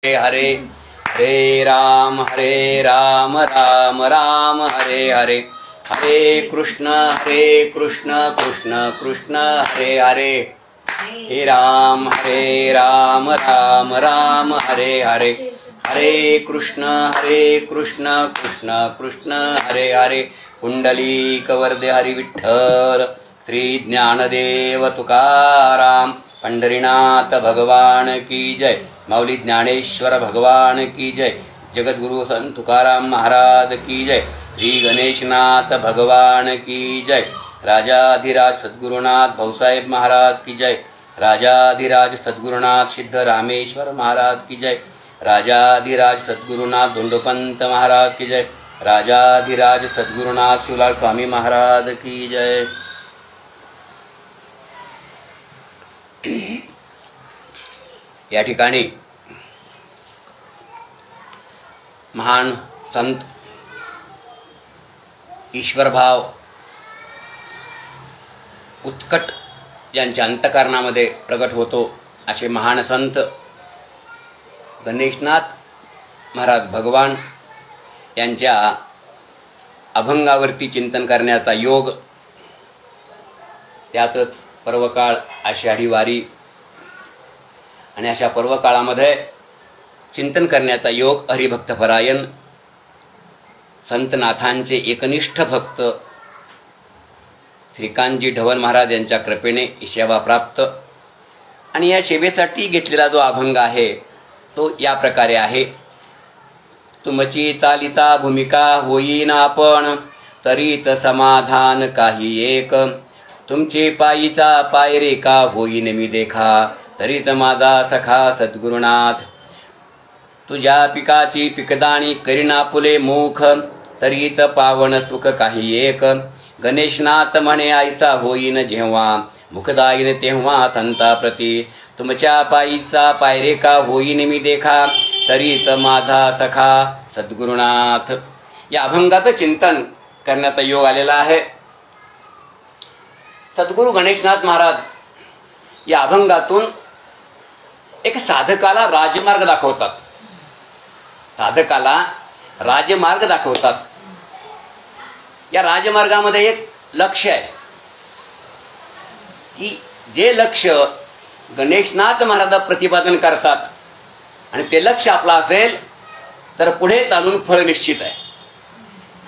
हरे हरे राम राम राम हरे हरे हरे कृष्ण कृष्ण कृष्ण हरे हरे हे राम राम राम हरे हरे हरे कृष्ण कृष्ण कृष्ण हरे हरे पुंडलीकवरदे हरि विठ्ठल श्री ज्ञानदेव तुकाराम पंढरीनाथ भगवान की जय। माऊली ज्ञानेश्वर भगवान की जय। जगद्गुरु संत तुकाराम महाराज की जय। श्री गणेशनाथ भगवान की जय। राजाधिराज सद्गुरुनाथ भाऊसाहेब महाराज की जय। राजाधिराज सद्गुरुनाथ सिद्ध रामेश्वर महाराज की जय। राजाधिराज सद्गुरुनाथ धोंडोपंत महाराज की जय। राजाधिराज सद्गुरुनाथ शिवलाल स्वामी महाराज की जय। या ठिकाणी महान संत ईश्वरभाव उत्कट ज्यांच्या अंतःकरणामध्ये प्रगट होतो असे महान संत गणेशनाथ महाराज भगवान यांच्या अभंगावरती चिंतन करण्याचा योग, त्यातच पर्वकाळ आषाढी वारी आणि अशा पर्वकाळामध्ये चिंतन करण्याचा योग हरिभक्तपरायण संतनाथांचे एकनिष्ठ भक्त श्रीकांतजी ढवण महाराज यांच्या कृपेने सेवा प्राप्त। आणि या सेवेसाठी घेतलेला जो अभंग आहे तो या प्रकारे आहे। तुमची चालिता भूमिका होईना आपण, तरीच समाधान काही एक। तुमचे पायीचा पायरेका होईन मी देखा, तरीच माझा सखा सद्गुरुनाथ। तुझ्या पिकाची पिकदाणी करीना फुले मुख, तरीच पावन सुख काही एक। गणेशनाथ म्हणे आईचा होईन जेव्हा, मुखदायीन तेव्हा संताप्रती। तुमच्या पायीचा पायरेका होईन मी देखा, तरीच माझा सखा सद्गुरुनाथ। या अभंगाचं चिंतन करण्याचा योग आलेला आहे। सद्गुरु गणेशनाथ महाराज या अभंगातून एक साधकाला राजमार्ग दाखवतात। साधकाला राजमार्ग दाखवतात। या राजमार्गामध्ये एक लक्ष्य आहे की जे लक्ष्य गणेशनाथ महाराज प्रतिपादन करतात आणि ते लक्ष्य आपलं असेल तर पुढे चालून फळ निश्चित आहे।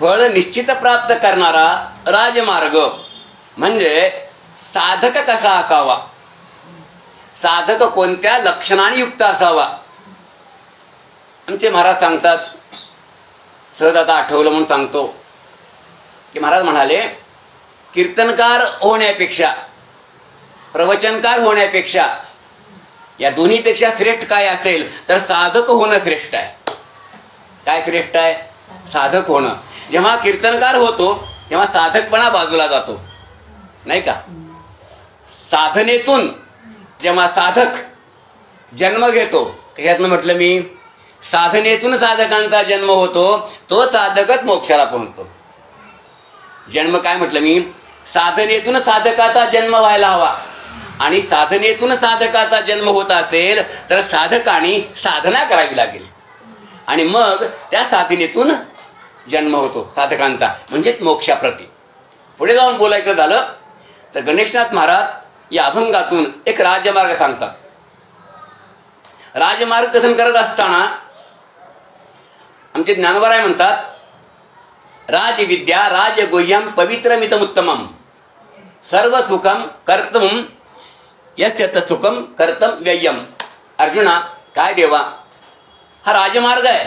फळ निश्चित प्राप्त करणारा राजमार्ग म्हणजे साधक कसा असावा, साधक कोणत्या लक्षणाने युक्त असावा। आमचे महाराज सांगतात, सहज आता आठवलं म्हणून सांगतो की महाराज म्हणाले, कीर्तनकार होण्यापेक्षा प्रवचनकार होण्यापेक्षा या दोन्हीपेक्षा श्रेष्ठ काय असेल तर साधक होणं श्रेष्ठ आहे। काय श्रेष्ठ आहे? साधक होणं। जेव्हा कीर्तनकार होतो तेव्हा साधकपणा बाजूला जातो, नाही का? साधनेतून जेव्हा साधक जन्म घेतो, त्याच्यातनं म्हटलं मी, साधनेतून साधकांचा जन्म होतो, तो साधकच मोक्षाला पोहोचतो। जन्म काय म्हटलं मी? साधनेतून साधकाचा जन्म व्हायला हवा। आणि साधनेतून साधकाचा जन्म होत असेल तर साधकाने साधना करावी लागेल आणि मग त्या साधनेतून जन्म होतो साधकांचा, म्हणजे मोक्षाप्रती। पुढे जाऊन बोलायचं झालं तर गणेशनाथ महाराज या अभंगातून एक राजमार्ग सांगतात। राजमार्ग कथन करत असताना आमचे ज्ञानोबराय म्हणतात, राजविद्या राजगुह्यम पवित्रमितमुत्तमम सर्व सुखम कर्तुम यत् सुखम कर्तम व्ययम। अर्जुना, काय देवा, हा राजमार्ग आहे।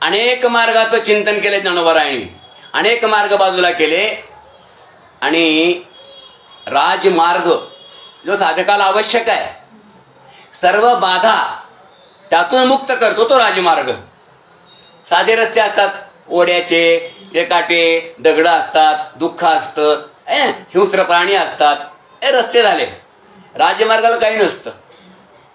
अनेक मार्गाचं चिंतन केले ज्ञानोबरायांनी, अनेक मार्ग बाजूला केले आणि राजमार्ग जो साधकाला आवश्यक आहे, सर्व बाधा त्यातून मुक्त करतो तो राजमार्ग। साधे रस्ते असतात, ओढ्याचे, ते काटे, दगड असतात, दुःख असतं, हिंस्र प्राणी असतात, हे रस्ते झाले। राजमार्गाला काही नसतं,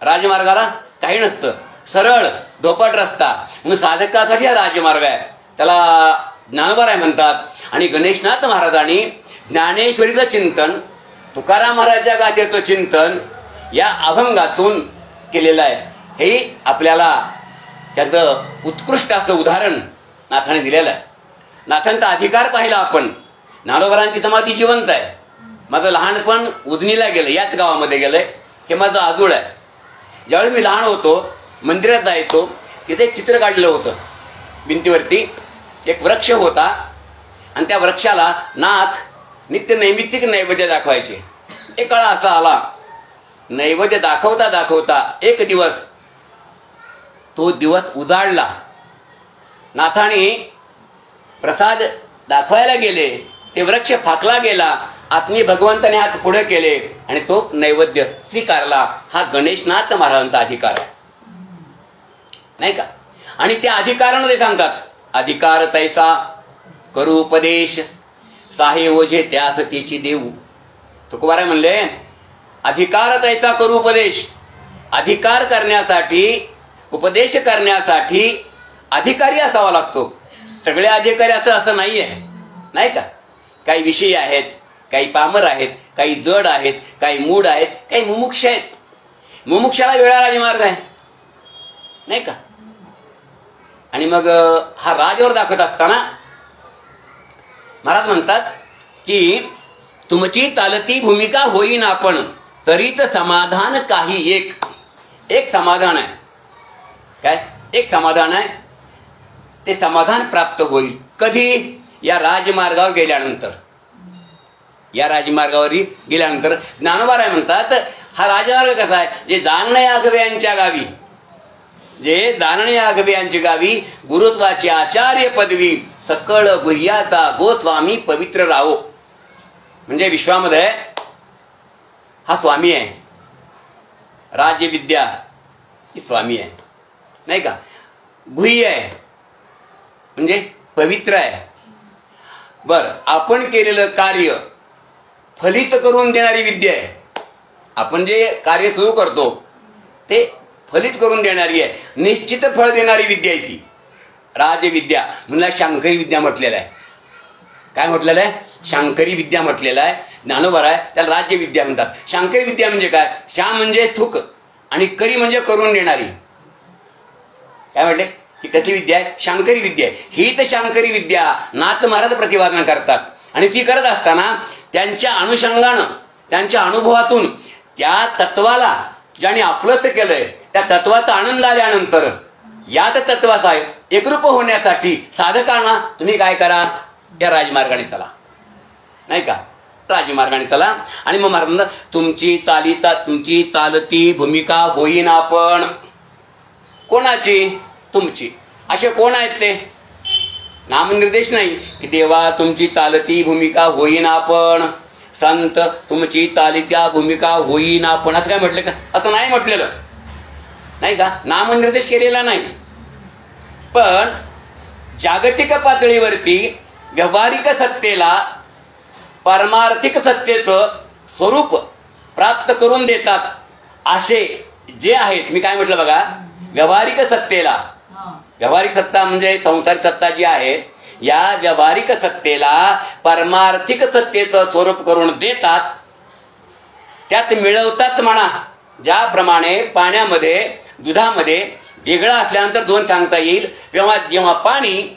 राजमार्गाला काही नसतं, सरळ धोपट रस्ता म्हणून साधकासाठी हा राजमार्ग आहे, त्याला ज्ञानोबराय म्हणतात। आणि गणेशनाथ महाराजांनी ज्ञानेश्वरीचं चिंतन, तुकाराम महाराजांच्या गाथेचं चिंतन या अभंगातून केलेलं आहे। हे आपल्याला त्याचं उत्कृष्ट असं उदाहरण नाथाने दिलेलं आहे. नाथांचा अधिकार पाहिला आपण. ज्ञानोबरांची समाधी जिवंत आहे. माझं लहानपण उजनीला गेलं, याच गावामध्ये गेलंय. हे माझं आजोळ आहे. ज्यावेळी मी लहान होतो मंदिरात जायचो, तिथे एक चित्र काढलं होतं भिंतीवरती. एक वृक्ष होता आणि त्या वृक्षाला नाथ नित्य नैमित्तिक नैवेद्य दाखवायचे. एक काळ असा आला, नैवेद्य दाखवता दाखवता एक दिवस तो दिवस उजाडला. नाथाने प्रसाद दाखवायला गेले, ते वृक्ष फाकला गेला. आत्मी भगवंताने हात पुढे केले आणि तो नैवेद्य स्वीकारला. हा गणेशनाथ महाराजांचा अधिकार आहे, नाही का? आणि त्या अधिकारामध्ये सांगतात, अधिकार तैसा करू उपदेश, साहे ओझे त्यास त्याची देऊ. तुकोबाराय म्हणले, अधिकार तैसा करू उपदेश. अधिकार करण्यासाठी, उपदेश करण्यासाठी अधिकारी असावा लागतो. सगळे अधिकारी असं नाहीये, नाही का? काही विषयी आहेत, काही पामर आहेत, काही जड आहेत, काही मूढ आहेत, काही मुमुक्ष आहेत. मुमुक्षाला वेगळा राजमार्ग आहे, नाही का? आणि मग हा राजवर दाखवत असताना महाराज म्हणतात की तुमची चालती भूमिका होईन आपण, तरीच समाधान काही एक समाधान आहे. काय एक समाधान आहे? ते समाधान प्राप्त होईल कधी? या राजमार्गावर गेल्यानंतर. या राजमार्गावरही गेल्यानंतर ज्ञानोबाराय म्हणतात, हा राजमार्ग कसा आहे? जे जाणणे आगवे यांच्या गावी, जे जाणणे आगवे यांच्या गावी गुरुत्वाची आचार्य पदवी, सकळ गुह्याचा गोस्वामी पवित्र राहो. म्हणजे हा स्वामी आहे. राजविद्या ही स्वामी आहे, नाही का? गुह्य आहे म्हणजे पवित्र आहे. बर, आपण केलेलं कार्य फलित करून देणारी विद्या आहे. आपण जे कार्य सुरू करतो ते फलित करून देणारी आहे, निश्चित फळ देणारी विद्या आहे ती राजविद्या. म्हणून शांकरी विद्या म्हटलेलं आहे. काय म्हटलेलं आहे? शांकरी विद्या म्हटलेलं आहे. ज्ञानोबा आहे त्याला राज्यविद्या म्हणतात. शांकरी विद्या म्हणजे काय? शा म्हणजे सुख आणि करी म्हणजे करून देणारी. काय म्हटले? ही कसली विद्या आहे? शांकरी विद्या आहे. ही तर शांकरी विद्या नाथ महाराज प्रतिपादन करतात. आणि ती करत असताना त्यांच्या अनुषंगानं, त्यांच्या अनुभवातून त्या तत्वाला ज्याने आपलंच केलंय, त्या तत्वाचा आनंद आल्यानंतर याच तत्वाचा एकरूप होण्यासाठी साधकांना तुम्ही काय करा? या राजमार्गाने चला, नाही का? राजमार्गाने चला. आणि मग महाराज तुमची चालती भूमिका होईन आपण. कोणाची? तुमची. असे कोण आहेत ते? नामनिर्देश नाही की देवा तुमची चालती भूमिका होईन आपण, संत तुमची चालत्या भूमिका होईन आपण, असं काय म्हटलं का? असं नाही म्हटलेलं, नाही का? नामनिर्देश केलेला नाही. पण जागतिक पातळीवरती व्यावहारिक सत्तेला पारमार्थिक सत्तेचं स्वरूप प्राप्त करून देतात असे जे आहेत. मी काय म्हटलं बघा, व्यावहारिक सत्तेला, व्यावहारिक सत्ता म्हणजे संसारिक सत्ता जी आहे, या व्यावहारिक सत्तेला पारमार्थिक सत्तेचं स्वरूप करून देतात. त्यात मिळवतात म्हणा. ज्याप्रमाणे पाण्यामध्ये, दुधामध्ये वेगळं असल्यानंतर दोन सांगता येईल, जेव्हा पाणी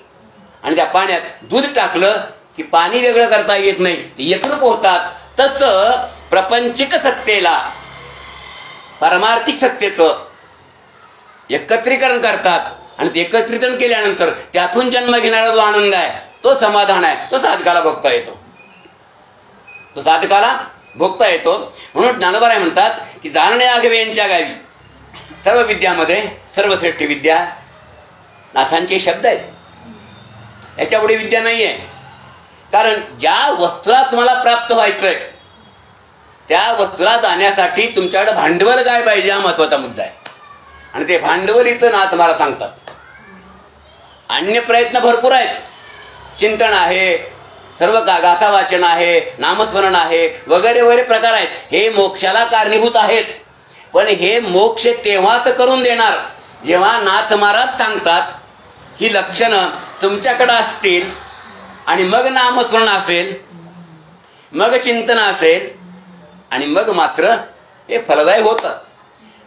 आणि त्या पाण्यात दूध टाकलं की पाणी वेगळं करता येत नाही, ते एकरूप होतात. तसं प्रपंचिक सत्तेला पारमार्थिक सत्तेचं एकत्रीकरण करतात. आणि ते एकत्रीकरण केल्यानंतर त्यातून जन्म घेणारा जो आनंद आहे, तो समाधान आहे, तो साधकाला भोगता येतो. तो साधकाला भोगता येतो. म्हणून ज्ञानोबा म्हणतात की जाणणे आगवे यांच्या गावी, सर्व विद्यामध्ये सर्वश्रेष्ठ विद्या नाथांचे शब्द आहेत. याच्या पुढे विद्या नाहीये. कारण ज्या वस्तूला तुम्हाला प्राप्त व्हायचंय त्या वस्तूला जाण्यासाठी तुमच्याकडे भांडवल काय पाहिजे, हा महत्वाचा मुद्दा आहे. आणि ते भांडवलीचं नाथ महाराज सांगतात. अन्य प्रयत्न भरपूर आहेत. चिंतन आहे, सर्व गाथा वाचन आहे, नामस्मरण आहे, वगैरे वगैरे प्रकार आहेत. हे मोक्षाला कारणीभूत आहेत. पण हे मोक्ष तेव्हाच करून देणार जेव्हा नाथ महाराज सांगतात ही लक्षणं तुमच्याकडे असतील, आणि मग नामस्मरण असेल, मग चिंतन असेल, आणि मग मात्र हे फलदायी होतं.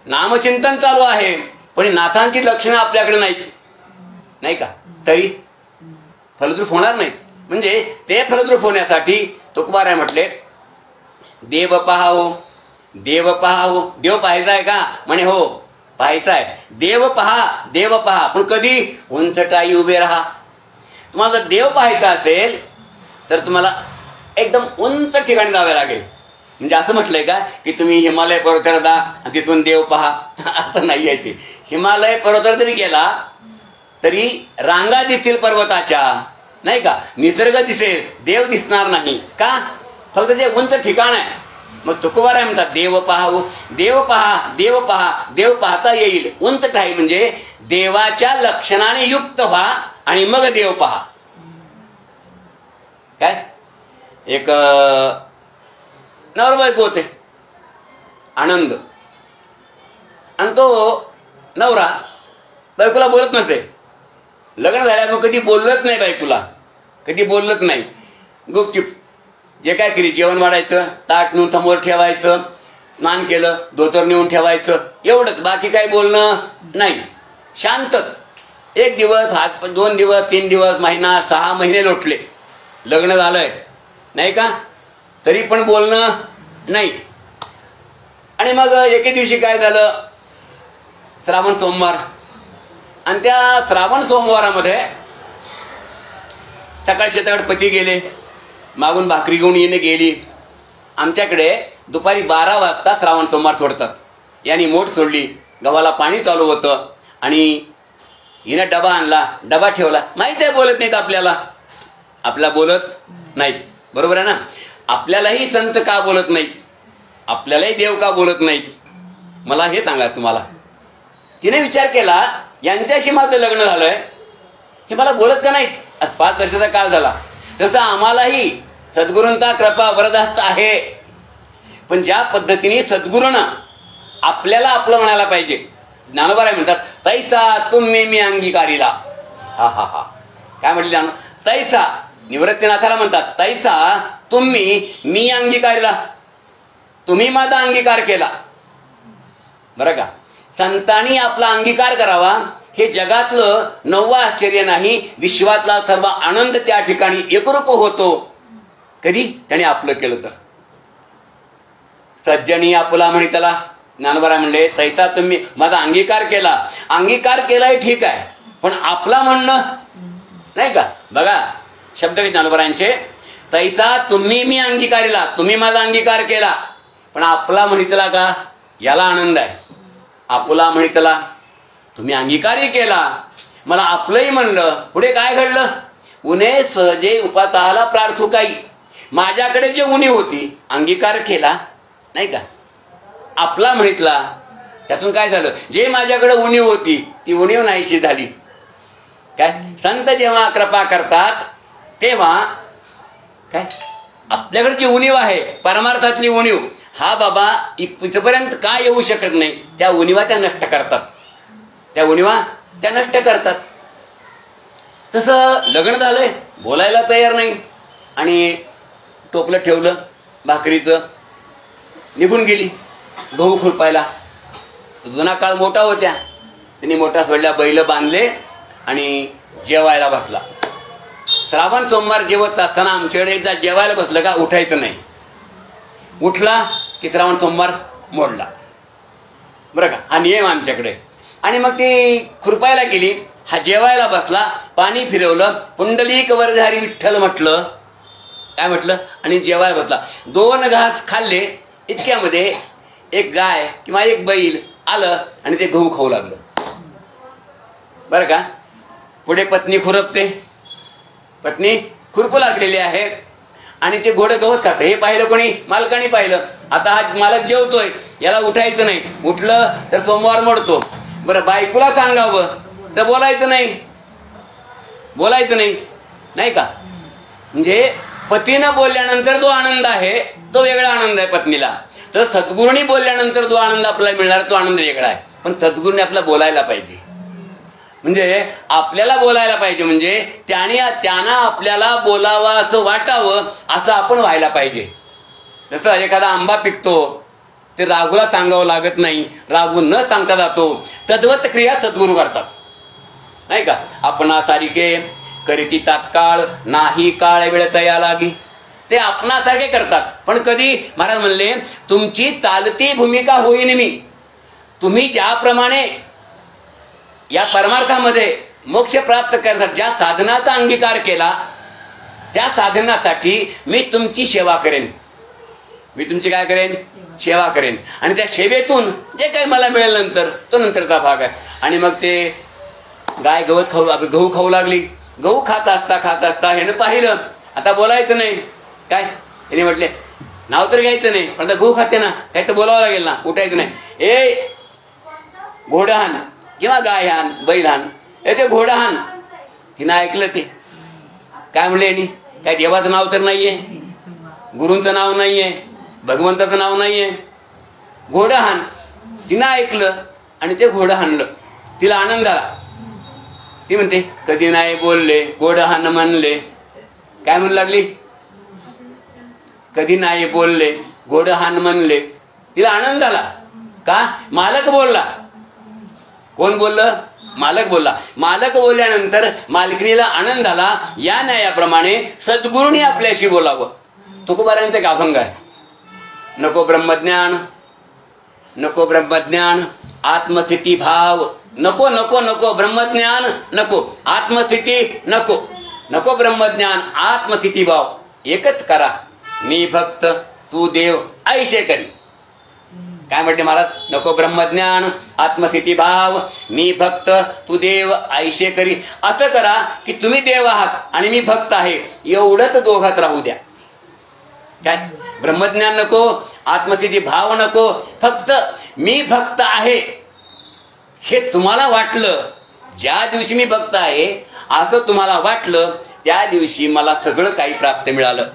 नामचिंतन चालू आहे, पण नाथांची लक्षणं आपल्याकडे नाहीत, नाही का, तरी फलद्रूप होणार नाहीत. म्हणजे ते फलद्रूप होण्यासाठी तुकोबाराय म्हटले, देव पहावो, देव पहावो. देव पाहायचाय का? म्हणे हो पाहायचाय. देव पहा, देव पहा, पण कधी? उंचटाई उभे राहा. तुम्हाला जर देव पाहायचा असेल तर तुम्हाला एकदम उंच ठिकाणी जावे लागेल. म्हणजे असं म्हटलंय का की तुम्ही हिमालय पर्वतावर जा आणि तिथून देव पहा, असं नाही आहे. ते हिमालय पर्वतावर जरी गेला तरी रांगा दिसतील पर्वताच्या, नाही का, निसर्ग दिसेल, देव दिसणार नाही का? फक्त ते उंच ठिकाण आहे. मग तुकोबाराय म्हणतात देव पहावो, देव पहा, देव पहा. देव पाहता येईल. उंच ठाई म्हणजे देवाच्या लक्षणाने युक्त व्हा आणि मग देव पहा. काय एक नवरा बायको होते, आनंद, आणि तो नवरा बायकोला बोलत नसे. लग्न झाल्यावर मग कधी बोललंच नाही बायकोला, कधी बोललंच नाही. गुपचूप जे काय केली, जेवण वाढायचं, ताट नेऊन समोर ठेवायचं, स्नान केलं, धोतर नेऊन ठेवायचं, एवढंच. बाकी काही बोलणं नाही, शांतच. 1 दिवस, 2 दिवस, 3 दिवस, महिना, 6 महिने लोटले, लग्न झालंय, नाही का, तरी पण बोलणं नाही. आणि मग एके दिवशी काय झालं, श्रावण सोमवार, आणि त्या श्रावण सोमवारामध्ये सकाळ शेताकडे पती गेले, मागून भाकरी घेऊन येणे गेली. आमच्याकडे दुपारी 12 वाजता श्रावण सोमवार सोडतात. यांनी मोठ सोडली, गव्हाला पाणी चालू होतं, आणि हिनं डबा आणला, डबा ठेवला. माहिती आहे बोलत नाहीत आपल्याला, आपल्याला बोलत नाहीत, बरोबर आहे ना. आपल्यालाही संत का बोलत नाहीत, आपल्यालाही देव का बोलत नाहीत, मला हे सांगा तुम्हाला. तिने विचार केला, यांच्याशी माझं लग्न झालंय, हे मला बोलत का नाहीत. आज 5 वर्षाचा काळ झाला. तसं आम्हालाही सद्गुरूंचा कृपा वरदहस्त आहे, पण ज्या पद्धतीने सद्गुरूनं आपल्याला आपलं म्हणायला पाहिजे. ज्ञानोबाराय म्हणतात, तैसा तुम्ही मी अंगीकारीला. हा हा हा, काय म्हटले ज्ञान? तैसा, निवृत्तीनाथाला म्हणतात, तैसा तुम्ही मी अंगीकारीला, तुम्ही माझा अंगीकार केला. बरं का, संतांनी आपला अंगीकार करावा हे जगातलं 9वं आश्चर्य नाही, विश्वातला सर्व आनंद त्या ठिकाणी एकरूप होतो. कधी? त्याने आपलं केलं तर. सज्जनी आपुला म्हणे त्याला. ज्ञानोबाराय म्हणले, तैसा तुम्ही माझा अंगीकार केला. अंगीकार केलाय ठीक आहे, पण आपला म्हणणं नाही का. बघा शब्द ज्ञानोबारायांचे, तैसा तुम्ही मी अंगीकारीला, तुम्ही माझा अंगीकार केला, पण आपला म्हणितला का, याला आनंद आहे. आपुला म्हणितला, तुम्ही अंगीकारही केला, मला आपलंही म्हणलं. पुढे काय घडलं? उन्हे सहजे उपाताला प्रार्थुकाई. माझ्याकडे जे उणी होती, अंगीकार केला, नाही का, आपला म्हणितला. त्यातून काय झालं? जे माझ्याकडे उणीव होती ती उणीव नाहीशी झाली. काय संत जेव्हा कृपा करतात तेव्हा काय आपल्याकडे जी उणीव आहे, परमार्थातली उणीव, हा बाबा इथपर्यंत का येऊ शकत नाही, त्या उणीवा त्या नष्ट करतात, त्या उणीवा त्या नष्ट करतात. तसं लग्न झालंय, बोलायला तयार नाही, आणि टोपलं ठेवलं भाकरीचं, निघून गेली गहू खुरपायला. जुना काळ मोठा होत्या, त्यांनी मोठा सोडल्या, बैल बांधले आणि जेवायला बसला. श्रावण सोमवार जेवत असताना आमच्याकडे एकदा जेवायला बसलं का उठायचं नाही, उठला की श्रावण सोमवार मोडला. बरं का, हा नियम आमच्याकडे. आणि मग ती खुरपायला गेली, हा जेवायला बसला, पाणी फिरवलं, पुंडलिक वरधारी विठ्ठल म्हटलं, काय म्हटलं, आणि जेवायला बसला. 2 घास खाल्ले, इतक्यामध्ये एक गाय किंवा एक बैल आलं आणि ते गहू खाऊ लागलं. बरं का, पुढे पत्नी खुरपते, पत्नी खुरपू लागलेली आहे, आणि ते घोडं गवत खातं. हे पाहिलं कोणी? मालकाने पाहिलं. आता हा मालक जेवतोय, याला उठायचं नाही, उठलं तर सोमवार मोडतो. बरं, बायकोला सांगावं तर बोलायचं नाही, बोलायचं नाही, नाही का. म्हणजे पतीनं बोलल्यानंतर जो आनंद आहे तो वेगळा आनंद आहे पत्नीला. तर सद्गुरूंनी बोलल्यानंतर जो आनंद आपल्याला मिळणार तो आनंद वेगळा आहे. पण सद्गुरूंनी आपल्याला बोलायला पाहिजे, म्हणजे आपल्याला बोलायला पाहिजे, म्हणजे त्यांना आपल्याला बोलावं असं वाटावं, असं आपण व्हायला पाहिजे. जसं एखादा आंबा पिकतो, ते राघूला सांगावं लागत नाही, राघू न सांगता जातो. तद्वत क्रिया सद्गुरू करतात नाही का. आपणा सारिके करीती तात्काळ, नाही काळ वेळ तया लागी. ते आपणासारखे करतात, पण कधी महाराज म्हणले तुमची चालती भूमिका होईन मी. तुम्ही ज्याप्रमाणे या परमार्थामध्ये मोक्ष प्राप्त करण्यासाठी ज्या साधनाचा अंगीकार केला, त्या साधनासाठी मी तुमची सेवा करेन. मी तुमची काय करेन? सेवा करेन. आणि त्या सेवेतून जे काही मला मिळेल नंतर, तो नंतरचा भाग आहे. आणि मग ते गाय गवत गहू खाऊ लागली. गहू खात असता ह्यानं पाहिलं आता बोलायचं नाही. काय त्याने म्हटले नाव तर घ्यायचं नाही, पण आता गहू खाते ना, काही तर बोलावं लागेल ना. उठायचं नाही. ए घोडाहान किंवा गाय हान, बैल हान, ते घोडाहान. तिनं ऐकलं. ते काय म्हणले यांनी? काय देवाचं नाव तर नाहीये, गुरूंचं नाव नाहीये, भगवंताचं नाव नाहीये. घोडाहान. तिनं ऐकलं आणि ते घोडं हाणलं. तिला आनंद आला. ती म्हणते कधी नाही बोलले घोडहान म्हणले. काय म्हणू लागली? कधी नाही बोलले घोडहान म्हणले. तिला आनंद झाला. का? मालक बोलला. कोण बोललं? मालक बोलला. मालक बोलल्यानंतर मालकिनीला आनंद झाला. या न्यायाप्रमाणे सद्गुरूंनी आपल्याशी बोलावं. तुकोबारांचे गाभंग आहे. नको ब्रह्मज्ञान, नको ब्रह्मज्ञान, आत्मस्थिती भाव. नको नको नको ब्रह्मज्ञान नको, आत्मस्थिती नको. नको ब्रह्मज्ञान, आत्मस्थिती भाव. एकच करा. मी भक्त तू देव ऐशे करी. काय म्हटले महाराज? नको ब्रह्मज्ञान, आत्मस्थिती भाव, मी भक्त तू देव ऐशे करी. असं करा की तुम्ही देव आहात आणि मी भक्त आहे, एवढंच दोघात राहू द्या. काय? ब्रह्मज्ञान नको, आत्मस्थिती भाव नको, फक्त मी भक्त आहे हे तुम्हाला वाटलं. ज्या दिवशी मी भक्त आहे असं तुम्हाला वाटलं, त्या दिवशी मला सगळं काही प्राप्त मिळालं.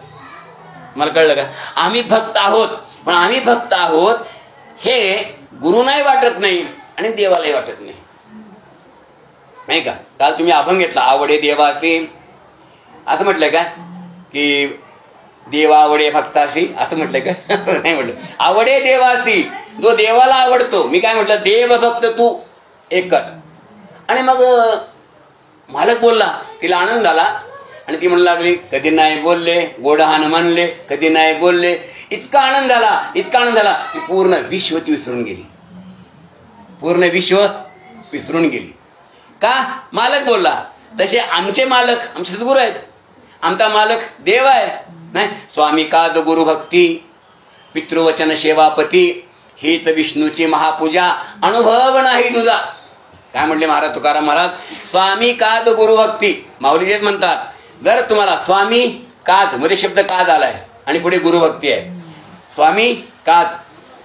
मला कळलं का? आम्ही भक्त आहोत, पण आम्ही भक्त आहोत हे गुरुनाही वाटत नाही आणि देवालाही वाटत नाही. नाही का? काल तुम्ही अभंग घेतला, आवडे देवासी. असं म्हटलंय का की देवा आवडे भक्तासी? असं म्हटलंय का? नाही म्हटलं. आवडे देवासी, जो देवाला आवडतो. मी काय म्हटलं? देव भक्त तू एक कर. आणि मग मालक बोलला. तिला आनंद झाला आणि ती म्हणू लागली कधी नाही बोलले गोडहान म्हणले, कधी नाही बोलले. इतका आनंद झाला, इतका आनंद झाला की पूर्ण विश्व ती विसरून गेली. पूर्ण विश्व विसरून गेली. का? मालक बोलला. तसे आमचे मालक आमचे सद्गुरू आहेत. आमचा मालक देव आहे. नाही, स्वामी काद गुरु भक्ती, पितृवचन सेवापती, हित विष्णूची महापूजा, अनुभव नाही तुझा. काय म्हणले महाराज तुकाराम महाराज? स्वामी काद गुरु भक्ती. माऊली तेच म्हणतात, जर तुम्हाला स्वामी काद मध्ये शब्द काद आलाय आणि पुढे गुरुभक्ती आहे. स्वामी काद,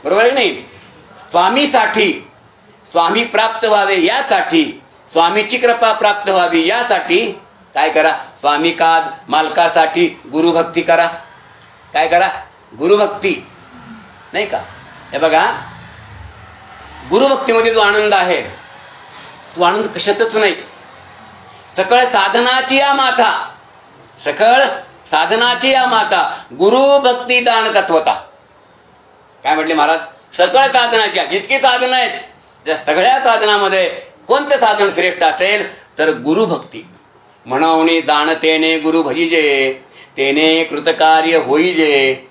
बरोबर आहे नाही? स्वामीसाठी, स्वामी प्राप्त व्हावे यासाठी, स्वामीची कृपा प्राप्त व्हावी यासाठी काय करा? स्वामी काद. मालकासाठी गुरुभक्ती करा. काय करा? गुरुभक्ती. नाही का? हे बघा, गुरुभक्तीमध्ये जो आनंद आहे तो आनंद कशातच नाही. सकळ साधनाची या माता, सकळ साधनाची या माता, गुरुभक्ती दान तत्वता. काय म्हटले महाराज? सकळ साधनाच्या जितकी साधनं आहेत त्या सगळ्या साधनामध्ये कोणतं साधन श्रेष्ठ असेल तर गुरुभक्ती. म्हणून दान तेने गुरु भजिजे, तेने कृतकार्य होईजे.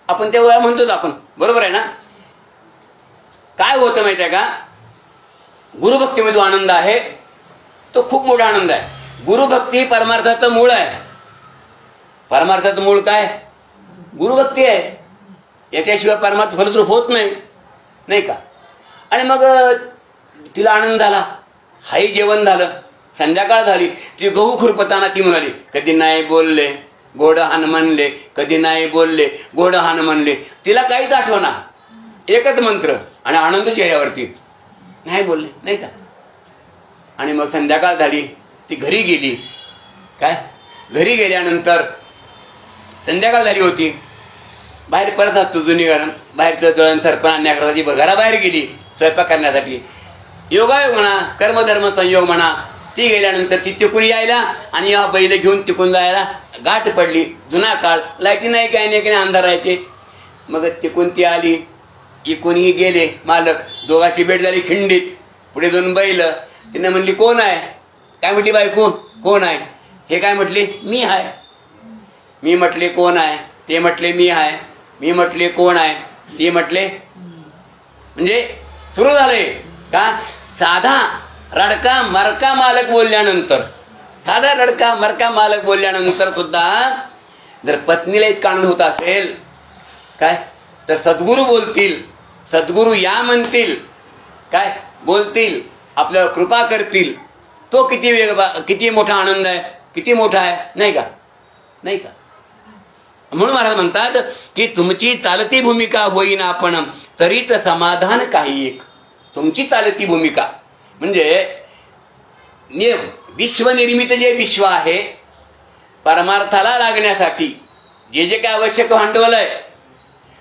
आपण तेव्हा म्हणतो आपण, बरोबर आहे ना? काय होतं माहिती आहे का? गुरुभक्तीमध्ये जो आनंद आहे तो खूप मोठा आनंद आहे. गुरुभक्ती परमार्थाचं मूळ आहे. परमार्थाचं मूळ काय? गुरुभक्ती आहे. याच्याशिवाय परमार्थ फलद्रूप होत नाही. नाही का? आणि मग तिला आनंद झाला. हाही जेवण झालं. संध्याकाळ झाली. ती गहू खुरपताना ती म्हणाली कधी नाही बोलले गोडहान म्हणले, कधी नाही बोलले गोडहान म्हणले. तिला काहीच आठवना, एकच मंत्र आणि आनंद चेहऱ्यावरती. नाही बोलले. नाही का? आणि मग संध्याकाळ झाली. ती घरी गेली. काय? घरी गेल्यानंतर संध्याकाळ झाली होती. बाहेर परत असतो जुनी घरात, बाहेरचं दळण सरपण आणण्याकरता घराबाहेर गेली स्वयंपाक करण्यासाठी. योगायोग म्हणा, कर्मधर्म संयोग म्हणा. ती गेल्यानंतर ती तिकून यायला आणि या बैल घेऊन तिकून जायला गाठ पडली. जुना काळ, लाईटी नाही, काही नाही, काही अंधार राहायचे. मग तिकून ती आली कोणीही गेले मालक, दोघांची भेट झाली खिंडीत, पुढे 2 बैल. तिने म्हणली कोण आहे? काय म्हटली बायको? कोण आहे? हे काय म्हटले? मी आहे. मी म्हटले कोण आहे? ते म्हटले मी आहे. मी म्हटले कोण आहे? ते म्हटले. म्हणजे सुरू झाले का? साधा रडका मरका मालक बोलल्यानंतर, साधा रडका मरका मालक बोलल्यानंतर सुद्धा जर पत्नीला इतका आनंद होत असेल काय, तर सद्गुरू बोलतील, सद्गुरू या म्हणतील, काय बोलतील, आपल्याला कृपा करतील, तो किती मोठा आनंद आहे, किती मोठा आहे, नाही का? नाही का? म्हणून महाराज म्हणतात की तुमची चालती भूमिका होईना आपण तरीच समाधान काही एक. तुमची चालती भूमिका म्हणजे विश्वनिर्मित जे विश्व आहे, परमार्थाला लागण्यासाठी जे जे काय आवश्यक भांडवल आहे,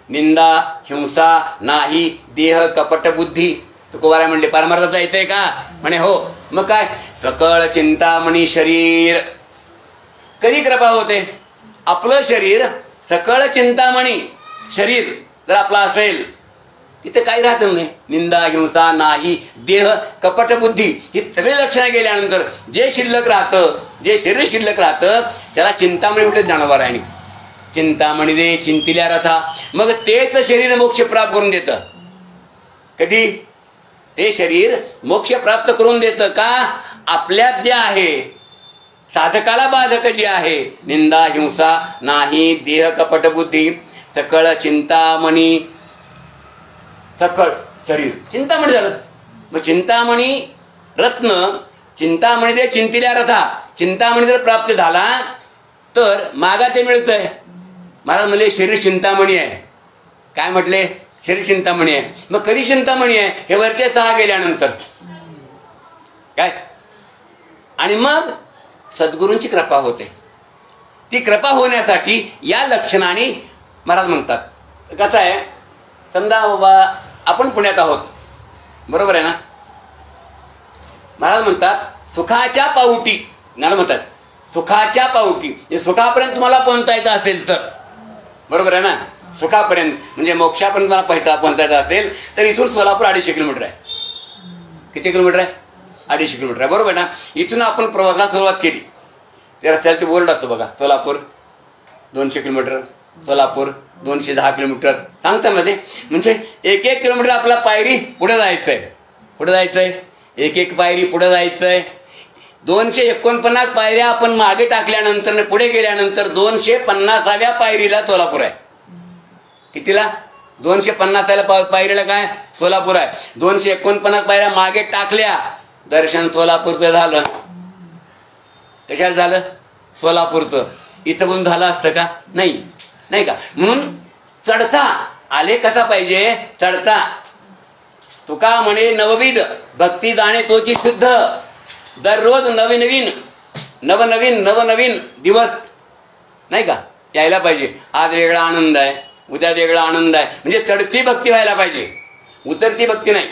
निंदा हिंसा नाही देह कपट बुद्धी. तुकोबाराय म्हणले परमार्थात जायचंय का? म्हणे हो. मग काय? सकळ चिंतामणी शरीर. कधी कृपा होते? आपलं शरीर सकळ चिंतामणी शरीर जर आपला असेल, तिथे काही राहत नाही. निंदा हिंसा नाही देह कपट बुद्धी ही सगळी लक्षणं गेल्यानंतर जे शिल्लक राहतं, जे शरीर शिल्लक राहतं, त्याला चिंतामणी कुठे जाणवर आहे. चिंतामणी दे चिंतिल्या रथा. मग तेच शरीर मोक्ष प्राप्त करून देतं. कधी? ते शरीर मोक्ष प्राप्त करून देतं का? आपल्यात जे आहे, साधकाला बाधक जे आहे, निंदा हिंसा नाही देह कपट बुद्धी सकळ चिंतामणी. सकळ शरीर चिंतामणी झालं. मग चिंतामणी रत्न, चिंतामणी दे चिंतिल्या रथा, चिंतामणी जर प्राप्त झाला तर मागा ते मिळतंय. महाराज म्हणले शरीर चिंतामणी आहे. काय म्हटले? शरीर चिंतामणी आहे. मग कधी चिंतामणी आहे? हे वरचे 6 गेल्यानंतर काय. आणि मग सद्गुरूंची कृपा होते. ती कृपा होण्यासाठी या लक्षणाने महाराज म्हणतात. कसं आहे, समजा बाबा आपण पुण्यात आहोत, बरोबर आहे ना? महाराज म्हणतात सुखाच्या पाऊटी, महाराज म्हणतात सुखाच्या पाऊटी, सुखापर्यंत तुम्हाला पोहोचता येत असेल तर, बरोबर आहे ना? सुखापर्यंत म्हणजे मोक्षापर्यंत मला पोहोचता येत असेल तर इथून सोलापूर 250 किलोमीटर आहे. किती किलोमीटर आहे? 250 किलोमीटर आहे, बरोबर आहे ना? इथून आपण प्रवासाला सुरुवात केली, त्या रस्त्याला ते बोर्ड असतो बघा, सोलापूर 200 किलोमीटर, सोलापूर 210 किलोमीटर सांगता मध्ये. म्हणजे 1-1 किलोमीटर आपला पायरी पुढे जायचंय, पुढे जायचंय, 1-1 पायरी पुढे जायचंय. 249 पायऱ्या आपण मागे टाकल्यानंतर पुढे गेल्यानंतर 250व्या पायरीला सोलापूर आहे. कितीला? 250व्या पायरीला काय? सोलापूर आहे. 249 पायऱ्या मागे टाकल्या, दर्शन सोलापूरचं झालं. कशात झालं? सोलापूरचं. इथं पण झालं असतं का? नाही, नाही का? म्हणून चढता आले कसा पाहिजे? चढता. तुका म्हणे नवविध भक्ती जाणे तोची शुद्ध. दररोज नवनवीन दिवस नाही का यायला पाहिजे. आज वेगळा आनंद आहे, उद्या वेगळा आनंद आहे. म्हणजे चढती भक्ती व्हायला पाहिजे, उतरती भक्ती नाही.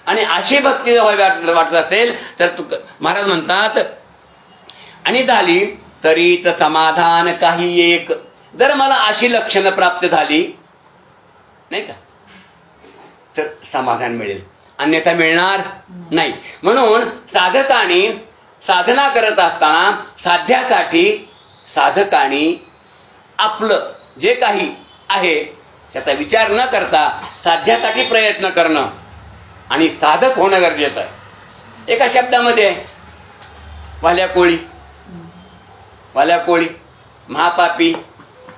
आणि अशी भक्ती वाटत असेल तर महाराज म्हणतात आणि झाली तरीच समाधान काही एक. जर मला अशी लक्षणं प्राप्त झाली नाही का तर समाधान मिळेल, अन्यथा मिळणार नाही. म्हणून साधकाने साधना करत असताना साधकाने आपलं जे काही आहे त्याचा विचार न करता साध्यासाठी प्रयत्न करणं आणि साधक होणं गरजेचं आहे. एका शब्दामध्ये वाल्या कोळी महापापी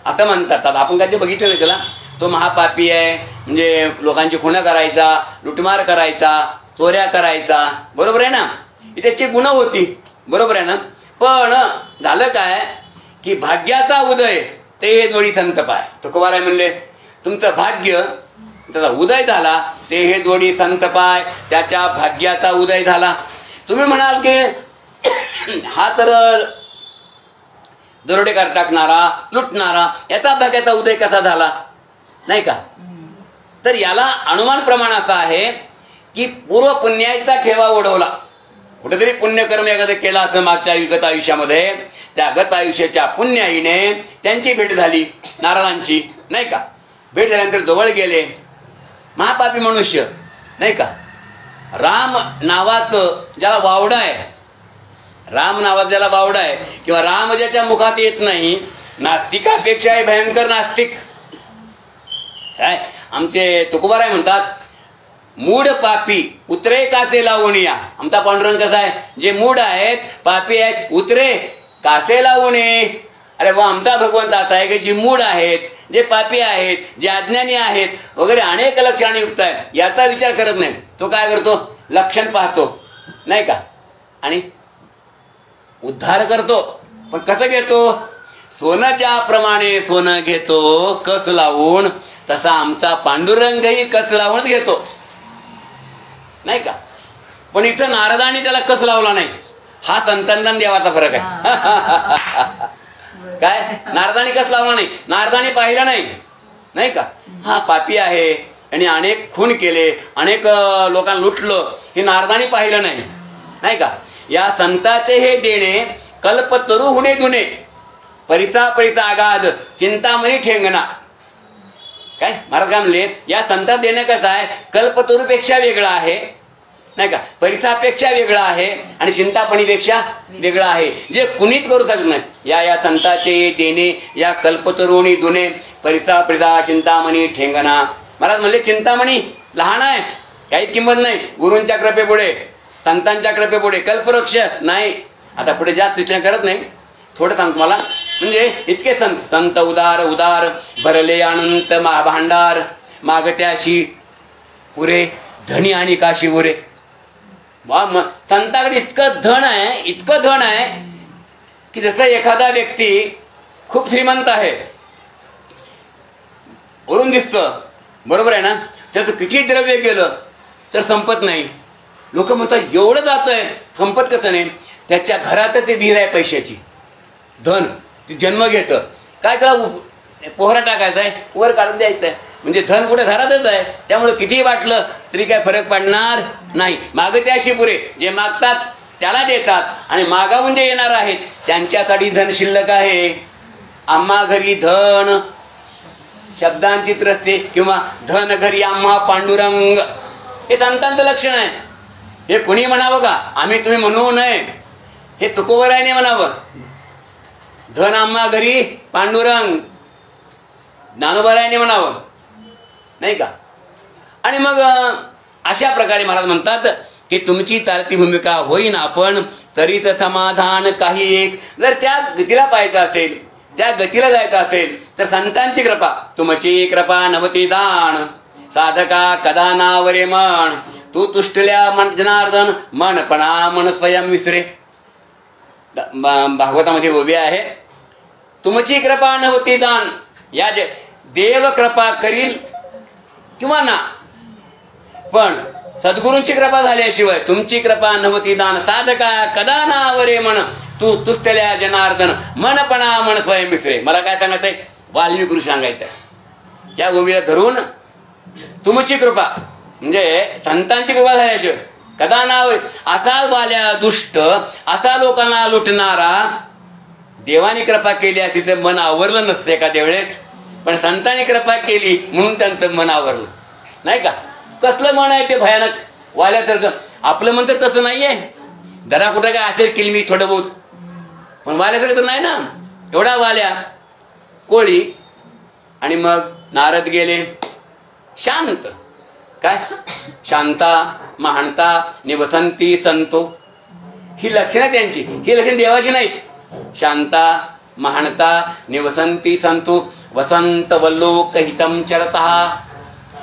असं म्हणतात. आपण कधी बघितलं नाही त्याला. तो महापापी आहे म्हणजे लोकांची खुणं करायचा, लुटमार करायचा, चोऱ्या करायचा, बरोबर आहे ना? त्याची गुण होती, बरोबर आहे ना? पण झालं काय की भाग्याचा उदय ते हे जोडी संत पाय. तुकोबाराय म्हणले तुमचं भाग्य त्याचा उदय झाला ते हे जोडी संत पाय, त्याच्या भाग्याचा उदय झाला. तुम्ही म्हणाल की हा तर दरोडेकार टाकणारा, लुटणारा, याचा भाग्याचा उदय कसा झाला नाही का? तर याला अनुमान प्रमाण असं आहे की पूर्व पुण्याचा ठेवा ओढवला. कुठेतरी पुण्यकर्म एखादं केला असं मागच्या गत आयुष्यामध्ये, त्या गत आयुष्याच्या पुण्याईने त्यांची भेट झाली नारदांची नाही का? भेट झाल्यानंतर जवळ गेले. महापापी मनुष्य नाही का. राम नावाचं ज्याला वावडा आहे, राम नावाचा ज्याला वावडा आहे किंवा राम ज्याच्या मुखात येत नाही, नास्तिकापेक्षा भयंकर नास्तिक. काय आमचे तुकोबाराय म्हणतात, मूढ पापी उतरे कासे लावून या. आमचा पांडुरंग कसा आहे, जे मूढ आहेत, पापी आहेत, उतरे कासे लावून ये. अरे वा, आमचा भगवंत असा आहे की जी मूढ आहेत, जे पापी आहेत, जे अज्ञानी आहेत वगैरे अनेक लक्षणे युक्त आहेत, याचा विचार करत नाही. तो काय करतो, लक्षण पाहतो नाही का, आणि उद्धार करतो. पण कसं घेतो, सोनं प्रमाणे सोनं घेतो कस लावून, तसा आमचा पांडुरंगही कस लावून घेतो नाही का. पण इथं नारदाने त्याला कस लावला नाही. हा संतांना देवाचा फरक आहे. काय नारदाने कस लावला नाही, नारदाने पाहिलं नाही नाही का. हा पापी आहे आणि अनेक खून केले, अनेक लोकांना लुटलं, हे नारदाने पाहिलं नाही नाही का. या संताचे हे देणे कल्पतरू हुणे धुणे, परिसा परिसा आगाध चिंतामणी ठेंगणा. काय महाराज काय म्हणले, या संतात देणं कसं आहे, कल्पतरूपेक्षा वेगळं आहे नाही का, परिसापेक्षा वेगळं आहे आणि चिंतापणीपेक्षा वेगळं आहे, जे कुणीच करू शकत नाही. या संताचे देणे या कल्पतरुणी दुने परिसा परिसा चिंतामणी ठेंगणा. महाराज म्हणले चिंतामणी लहान आहे, काही किंमत नाही गुरूंच्या कृपेपुढे, संतांच्या कृपेपुढे. कल्पवृक्ष नाही. आता पुढे जास्त विचार करत नाही, थोडं सांगतो मला. म्हणजे इतके संत, संत उदार उदार भरले अनंत भांडार, मागत्याशी पुरे धनी आणि काशी उरे. संताकडे इतकं धन आहे, इतकं धन आहे की जसं एखादा व्यक्ती खूप श्रीमंत आहे, वरून दिसतं बरोबर आहे ना, त्याचं किती द्रव्य केलं तर संपत नाही. लोक म्हणतात एवढं जातंय, संपत कसं नाही. त्याच्या घरात ते विहीर आहे पैशाची, धन ती जन्म घेतं. काय त्याला पोहरा टाकायचा आहे, वर काढून द्यायचं आहे, म्हणजे धन कुठे घरातच आहे. त्यामुळे कितीही वाटलं तरी काय फरक पडणार नाही. मागत्याशी पुरे, जे मागतात त्याला देतात आणि मागावून जे येणार आहेत त्यांच्यासाठी धन शिल्लक आहे. आम्हा घरी धन शब्दांचित रस्ते किंवा धन घरी आम्हा पांडुरंग, हे संतांचं लक्षण आहे. हे कुणी म्हणावं का, आम्ही तुम्ही म्हणू नये, हे तुकोबरायने म्हणावं. धन आम्हा घरी पांडुरंग ज्ञानोबरायने म्हणावं नाही का. आणि मग अशा प्रकारे महाराज म्हणतात की तुमची चालती भूमिका होईन आपण तरीच समाधान काही एक. जर त्या गतीला पाहायचं असेल, त्या गतीला जायचं असेल तर संतांची कृपा, तुमची कृपा नवती दान, साधका कदा नावरे मन, तू तुष्टल्या मन जनार्दन मनपणा मन स्वयं विसरे. भागवतामध्ये उभी आहे, तुमची कृपा नवती दान. या देव कृपा करील किंवा ना, पण सद्गुरूंची कृपा झाल्याशिवाय तुमची कृपा नवती दान, साधका कदा नावरे मन, तू तुष्टल्या जनार्दन मनपणा मन स्वयं विसरे. मला काय सांगायचंय, वाल्मिकी गुरु सांगायचंय. या भूमीला धरून तुमची कृपा म्हणजे संतांची कृपा झाल्याशिवाय कदा नावरे. असा वाल्या दुष्ट, असा लोकांना लुटणारा देवाने कृपा केली असती तर मन आवरलं नसतं एखाद्या वेळेस, पण संतांनी कृपा केली म्हणून त्यांचं मन आवरलं नाही का. कसलं मन आहे ते भयानक वाल्यासारखं. आपलं मन तर तसं नाहीये, जरा कुठं काय असेल किलमी थोडं बहुत, पण वाल्यासारखं तर नाही ना. एवढा वाल्या कोळी. आणि मग नारद गेले शांत. काय शांता महानता निवसंती संतो, ही लक्षणं त्यांची, ही लक्षणं देवाची नाहीत. शांता महानता निवसंती संतो वसंत वल्लोक हितम चरतः.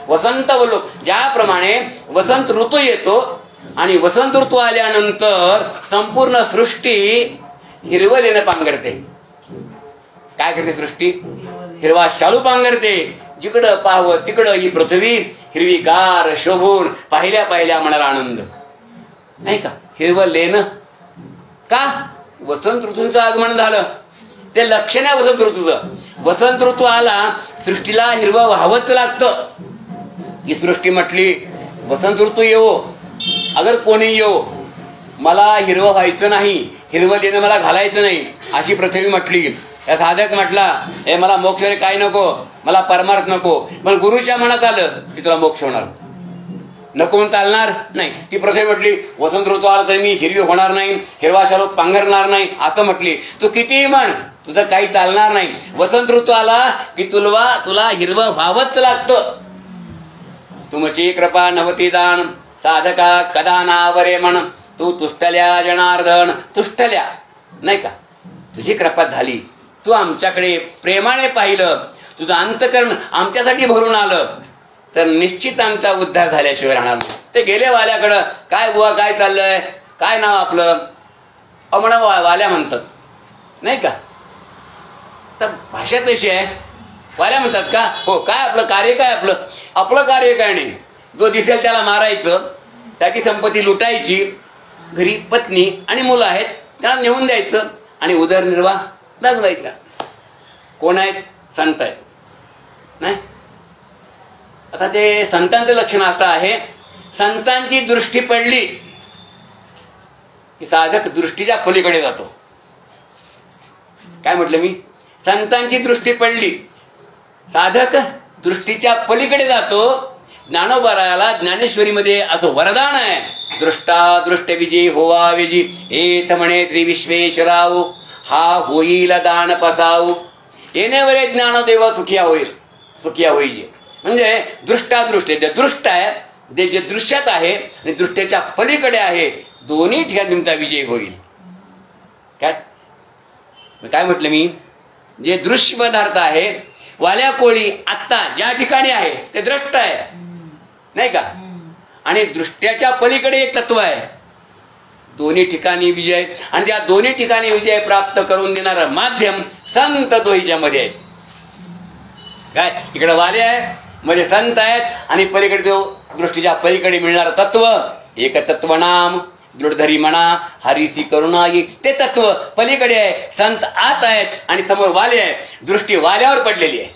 वसंत वल्लोक, ज्याप्रमाणे वसंत ऋतू येतो आणि वसंत ऋतू आल्यानंतर संपूर्ण सृष्टी हिरवलेनं पांघरते. काय करते सृष्टी, हिरवा शालू पांघरते. जिकडं पाहावं तिकडं ही पृथ्वी हिरवीगार शोभून पाहिल्या पाहिल्या मनाला आनंद नाही का. हिरवलेनं का, वसंत ऋतूंचं आगमन झालं, ते लक्षण आहे वसंत ऋतूचं. वसंत ऋतू आला सृष्टीला हिरवं व्हावंच लागतं. ही सृष्टी म्हटली वसंत ऋतू येवो, अगर कोणी येवो, मला हिरवं व्हायचं नाही, हिरवं लेणं मला घालायचं नाही, अशी पृथ्वी म्हटली या साधक म्हटला, हे मला मोक्ष वगैरे काय नको, मला परमार्थ नको. पण गुरुच्या मनात आलं की तुला मोक्ष होणार, नको म्हणून चालणार नाही. ती प्रथा म्हटली, वसंत ऋतू आला तरी मी हिरवी होणार नाही, हिरवा शालो पांघरणार नाही असं म्हटली. तू कितीही म्हण, तुझं काही चालणार नाही. वसंत ऋतू आला की तुला हिरवं व्हावंच लागतं. तुमची कृपा नवती दान साधका कदा नावरे म्हण, तू तुष्टल्या जनार्दन, तुष्टल्या नाही का, तुझी कृपा झाली, तू आमच्याकडे प्रेमाने पाहिलं, तुझं अंतकरण आमच्यासाठी भरून आलं, तर निश्चित आमचा उद्धार झाल्याशिवाय राहणार नाही. ते गेले वाल्याकडं, काय बुवा काय चाललंय, काय नाव आपलं, म्हणा वाल्या म्हणतात नाही का. तर भाषा तशी आहे, वाल्या म्हणतात का, हो काय आपलं कार्य काय, आपलं कार्य काय नाही. जो दिसेल त्याला मारायचं, त्याची संपत्ती लुटायची, घरी पत्नी आणि मुलं आहेत त्याला नेऊन द्यायचं आणि उदरनिर्वाह भागवायचा. कोण आहेत, संत आहेत नाही. आता ते संतांचं लक्षण असं आहे, संतांची दृष्टी पडली की साधक दृष्टीच्या पलीकडे जातो. काय म्हटलं मी, संतांची दृष्टी पडली, साधक दृष्टीच्या पलीकडे जातो. ज्ञानोबरायाला ज्ञानेश्वरीमध्ये असं वरदान आहे, दृष्टा दृष्ट विजयी होवा विजी, एत म्हणे श्री विश्वेश्वराव, हा होईल दान पसाऊ, येण्यावरे ज्ञानदेव सुखिया होईल. म्हणजे दृष्टादृष्ट, जे दृष्ट आहे, जे दृश्यात आहे आणि दृष्ट्याच्या पलीकडे आहे, दोन्ही ठिकाणी तुमचा विजय होईल. काय म्हटलं मी, जे दृश्य पदार्थ आहे, वाल्या कोळी आत्ता ज्या ठिकाणी आहे ते दृष्ट आहे नाही का, आणि दृष्ट्याच्या पलीकडे एक तत्व आहे, दोन्ही ठिकाणी विजय. आणि त्या दोन्ही ठिकाणी विजय प्राप्त करून देणारं माध्यम संत दोहीच्या मध्ये आहे. काय, इकडे वाले आहे म्हणजे संत आहेत, आणि पलीकडे जो दृष्टीच्या पलीकडे मिळणारं तत्व, एक तत्व नाम दृढधरी म्हणा हरिसी करुणा, ते तत्व पलीकडे आहे. संत आत आहेत आणि समोर वाले आहे. दृष्टी वाल्यावर पडलेली आहे,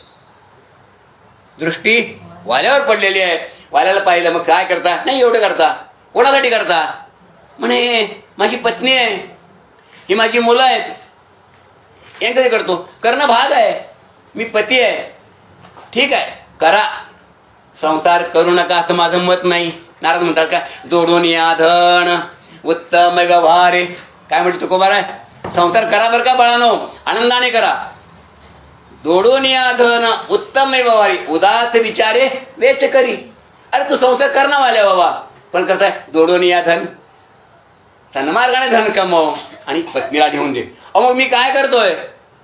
दृष्टी वाल्यावर पडलेली आहे. वाल्याला पाहिलं, मग काय करता, नाही एवढं करता, कोणासाठी करता, म्हणे माझी पत्नी आहे, ही माझी मुलं आहेत, यांच्यासाठी करतो, करणं भाग आहे, मी पती आहे, ठीक आहे करा, संसार करू नका असं माझं मत नाही. नारद म्हणतात का, दोडून या धन उत्तम व्यवहारे, काय म्हणते तुकोबार आहे, संसार करा बरं का बाळानो, आनंदाने करा. दोडून या धन उत्तम व्यवहारी, उदास विचारे वेच करी. अरे तू संसार करणं वाल्या बाबा, पण करताय दोडून या धन, सन्मार्गाने धन कमव आणि पत्नीला घेऊन दे. मग मी काय करतोय,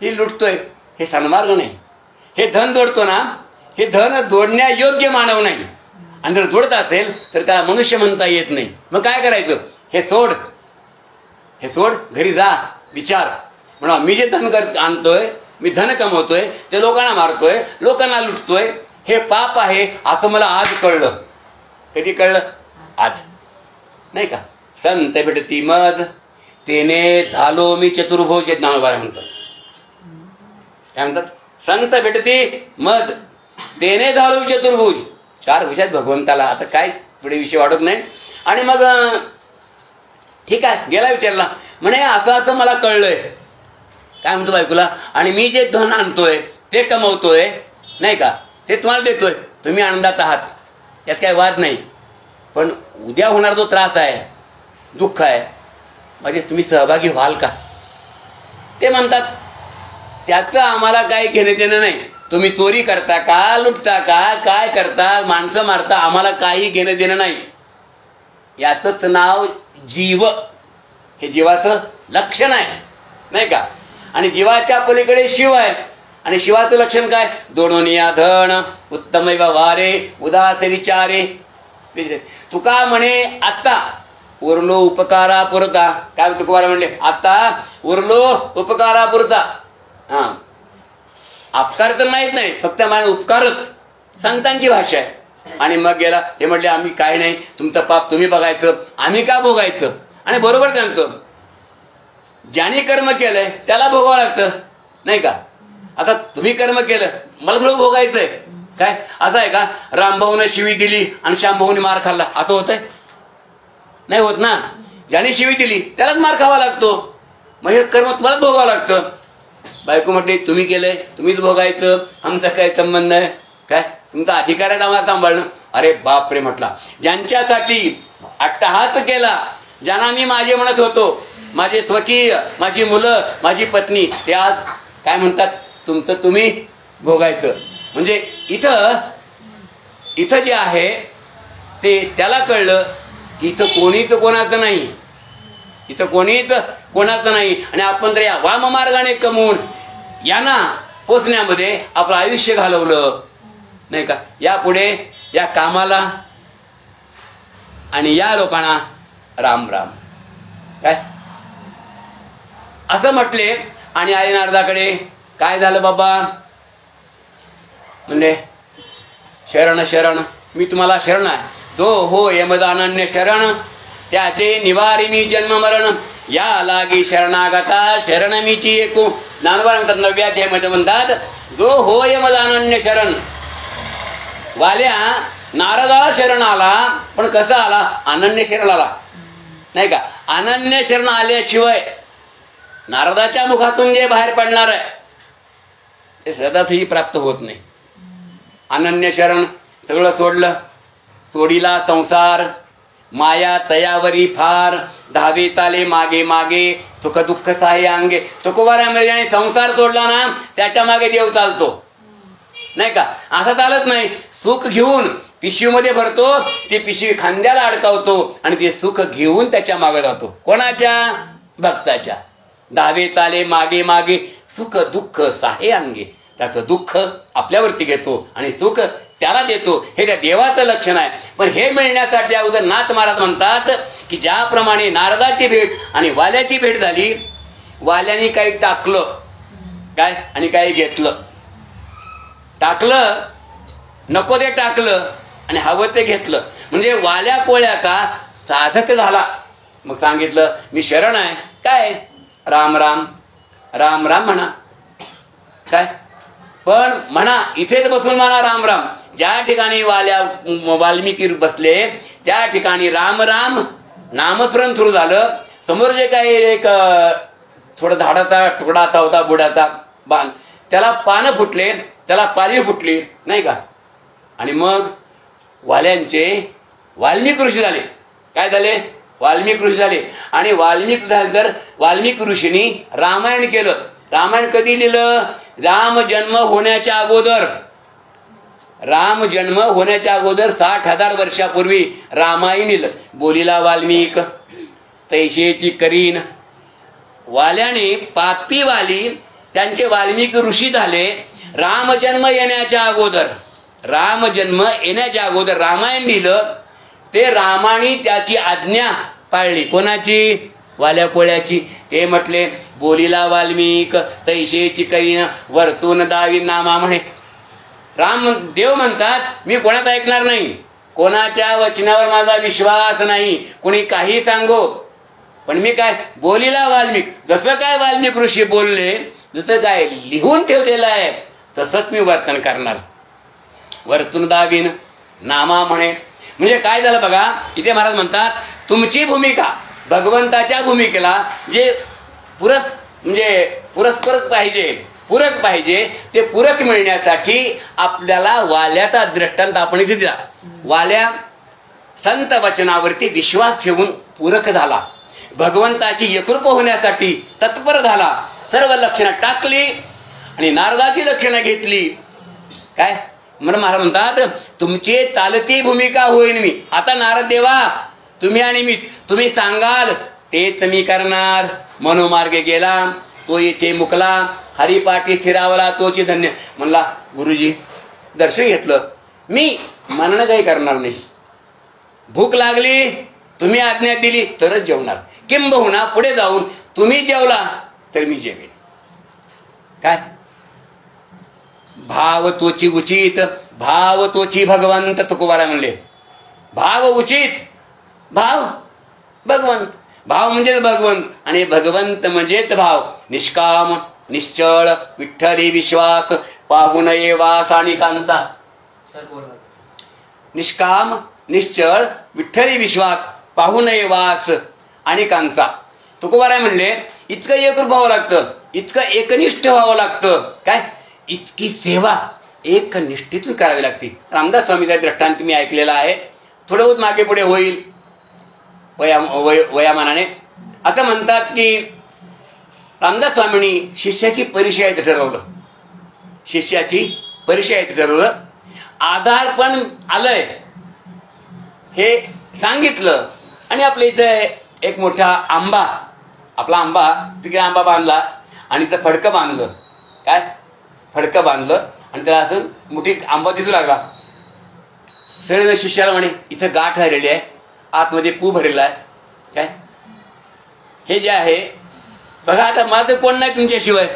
ही लुटतोय, हे सन्मार्ग नाही. हे धन जोडतो ना, हे धन जोडण्यायोग्य मानव नाही, आणि जर जोडत असेल तर त्याला मनुष्य म्हणता येत नाही. मग काय करायचं, हे सोड, घरी जा, विचार म्हणा, मी जे धन आणतोय, मी धन कमवतोय, ते लोकांना मारतोय, लोकांना लुटतोय, हे पाप आहे असं मला आज कळलं. कधी कळलं, आज नाही का. संत भेटती मद तेने झालो मी चतुर्भुज, ज्ञानोबा म्हणतात. काय म्हणतात, संत भेटती मद तेने झालो चतुर्भुज, चार भुजात भगवंताला. आता काय पुढे विषय वाढत नाही. आणि मग ठीक आहे, गेला विचारला, म्हणे असं असं मला कळलंय. काय म्हणतो बायकोला, आणि मी जे धन आणतोय ते कमवतोय नाही का, ते तुम्हाला देतोय, तुम्ही आनंदात आहात, यात काय वाद नाही. पण उद्या होणार जो त्रास आहे, दुःख आहे, म्हणजे तुम्ही सहभागी व्हाल का. ते म्हणतात त्याचं आम्हाला काही घेणं देणं नाही. तुम्ही चोरी करता का, लुटता का, काय करता, माणसं मारता, आम्हाला काही घेणं देणं नाही. याचंच नाव जीव, हे जीवाचं लक्षण आहे नाही का. आणि जीवाच्या पलीकडे शिव आहे, आणि शिवाचं लक्षण काय, दोडून या धन उत्तम व्यवहारे उदास विचारे. तुका म्हणे आता उरलो उपकारा पुरता. काय तुकोबार म्हणले, आता उरलो उपकारा पुरता. हा, अपकार तर माहित नाही, फक्त मला उपकारच, संतांची भाषा आहे. आणि मग गेला, ते म्हटले आम्ही काय नाही, तुमचं पाप तुम्ही बघायचं, आम्ही का भोगायचं. आणि बरोबर त्यांचं, ज्याने कर्म केलंय त्याला भोगावं लागतं नाही का. आता तुम्ही कर्म केलं, मला थोडं भोगायचंय काय, असं आहे का. रामभाऊने शिवी दिली आणि श्यामभाऊने मार खाल्ला, असं होतंय, नाही होत ना. ज्याने शिवी दिली त्यालाच मार खावा लागतो, मग हे कर्म तुम्हालाच भोगावं लागतं. बायको म्हटली तुम्ही केलंय, तुम्हीच भोगायचं, आमचा काय संबंध आहे, काय तुमचा अधिकार आहे आम्हाला सांभाळणं. अरे बाप रे म्हटला, ज्यांच्यासाठी अट्टहास केला, ज्यांना मी माझे म्हणत होतो, माझे स्वकीय, माझी मुलं, माझी पत्नी, ते आज काय म्हणतात, तुमचं तुम्ही भोगायचं. म्हणजे इथं जे आहे ते त्याला कळलं की इथं कोणीच कोणाचं नाही, इथं कोणीच कोणाचं नाही. आणि आपण जर या वाममार्गाने कमवून यांना पोचण्यामध्ये आपलं आयुष्य घालवलं नाही का, यापुढे या कामाला आणि या लोकांना राम राम. काय असं म्हटले आणि आले नारदाकडे. काय झालं बाबा, म्हणजे शरण शरण, मी तुम्हाला शरण आहे. जो हो यमद अनन्य शरण, त्याचे निवारी मी जन्म मरण. या लागी शरणागता शरण मीची एकू. ज्ञानोबा म्हणतात 9व्या अध्यायामध्ये म्हणतात, जो हो यमद अनन्य शरण. वाल्या नारदाला शरण आला, पण कसा आला, अनन्य शरण आला नाही का. अनन्य शरण आल्याशिवाय नारदाच्या मुखातून जे बाहेर पडणार आहे ते सदाचही प्राप्त होत नाही. अनन्य शरण सगळं सोडलं, सोडीला संसार, माया तयावरी फार, धावे चाले मागे मागे, सुख दुःख साहे अंगे. तुकोबारामध्ये संसार सोडला ना, त्याच्या मागे देव चालतो नाही का. असं चालत नाही. सुख घेऊन पिशवीमध्ये भरतो, ती पिशवी खांद्याला अडकावतो आणि ते सुख घेऊन त्याच्या मागे जातो. कोणाच्या, भक्ताच्या. धावे चाले मागे मागे, सुख दुःख साहे अंगे. त्याचं दुःख आपल्यावरती घेतो आणि सुख त्याला देतो. हे त्या देवाचं लक्षण आहे. पण हे मिळण्यासाठी अगोदर नाथ महाराज म्हणतात की ज्याप्रमाणे नारदाची भेट आणि वाल्याची भेट झाली, वाल्याने काही टाकलं काय आणि काही घेतलं. टाकलं नको ते टाकलं आणि हवं ते घेतलं. म्हणजे वाल्या कोळ्याचा साधक झाला. मग सांगितलं मी शरण आहे, काय राम राम राम राम म्हणा. काय पण म्हणा, इथेच बसून म्हणा राम राम. ज्या ठिकाणी वाल्मिकी बसले त्या ठिकाणी राम राम नामस्मरण सुरू झालं. समोर जे काही एक थोडा झाडाचा तुकडा असा होता, बुडाचा बाण, त्याला पानं फुटले, त्याला पाली फुटली नाही का. आणि मग वाल्यांचे वाल्मिकी ऋषी झाले. काय झाले, वाल्मिकी ऋषी झाले. आणि वाल्मिकी झाल्यानंतर वाल्मिकी ऋषींनी रामायण केलं. रामायण कधी लिहिलं, राम जन्म होण्याच्या अगोदर. राम जन्म होण्याच्या अगोदर 60,000 वर्षापूर्वी रामायण लिहिलं. बोलीला वाल्मिक तैशेची करीन. वाल्याने पापी वाली त्यांचे वाल्मिकी ऋषी झाले राम जन्म येण्याच्या अगोदर. राम जन्म येण्याच्या अगोदर रामायण लिहिलं. ते रामाने त्याची आज्ञा पाळली. कोणाची, वाल्या कोळ्याची. ते म्हटले बोलीला वाल्मिक तैशेची करीन, वर्तून दावी नामा म्हणे. देव म्हणतात मी कोणाच ऐकणार नाही, कोणाच्या वचनावर माझा विश्वास नाही, कोणी काही सांगो, पण मी काय बोलीला वाल्मिक. जसं काय वाल्मिक ऋषी बोलले, जसं काय लिहून ठेवलेलं आहे तसंच मी वर्तन करणार. वर्तून दावीन नामा म्हणे. म्हणजे काय झालं बघा, इथे महाराज म्हणतात तुमची भूमिका भगवंताच्या भूमिकेला जे पुरस्परक पाहिजे, पूरक पाहिजे, ते पूरक मिळण्यासाठी आपल्याला वाल्याचा दृष्टांत आपण इथे दिला. वाल्या संत वचनावरती विश्वास ठेवून पूरक झाला, भगवंताची एकरूप होण्यासाठी तत्पर झाला. सर्व लक्षणं टाकली आणि नारदाची लक्षणं घेतली. काय म्हणून महाराज म्हणतात तुमची चालती भूमिका होईन मी. आता नारद देवा तुम्ही आणि मी, तुम्ही सांगाल तेच मी करणार. मनोमार्गे गेला तो येथे मुकला, हरिपाठी स्थिरावला तोची धन्य. म्हणला गुरुजी दर्शन घेतलं, मी मनानं काही करणार नाही. भूक लागली, तुम्ही आज्ञा दिली तरच जेवणार. किंबहुना पुढे जाऊन तुम्ही जेवला तर मी जेवेन. काय भाव तोची उचित, भाव तोची भगवंत. तुकोबारा म्हणले भाव उचित, भाव भगवंत. भाव म्हणजेच भगवंत आणि भगवंत म्हणजेच भाव. निष्काम निश्चळ विठ्ठली विश्वास, पाहू नये वास आणि कांचा. निष्काम निश्चळ विठ्ठली विश्वास, पाहू नये वास आणि कांचा. तुकोबाराय म्हणले इतकं एकरूप व्हावं लागतं. इतकं एकनिष्ठ व्हावं लागतं. काय इतकी सेवा एकनिष्ठेतून करावी लागते. रामदास स्वामीचा दृष्टांत तुम्ही ऐकलेला आहे. थोडं बहुत मागे पुढे होईल वयामानाने. असं म्हणतात की रामदास स्वामींनी शिष्याची परीक्षा यायचं ठरवलं. शिष्याची परीक्षा यायचं ठरवलं. आधार पण आलंय हे सांगितलं. आणि आपल्या इथे एक मोठा आंबा, आपला आंबा, तिकडे आंबा बांधला आणि तिथं फडकं बांधलं. काय फडकं बांधलं आणि त्याला असं मोठी आंबा दिसू लागला. सगळे शिष्याला म्हणे इथं गाठ झालेली आहे, आतमध्ये पू भरलेला आहे. काय हे जे आहे बघा, आता मला तर कोण नाही तुमच्याशिवाय,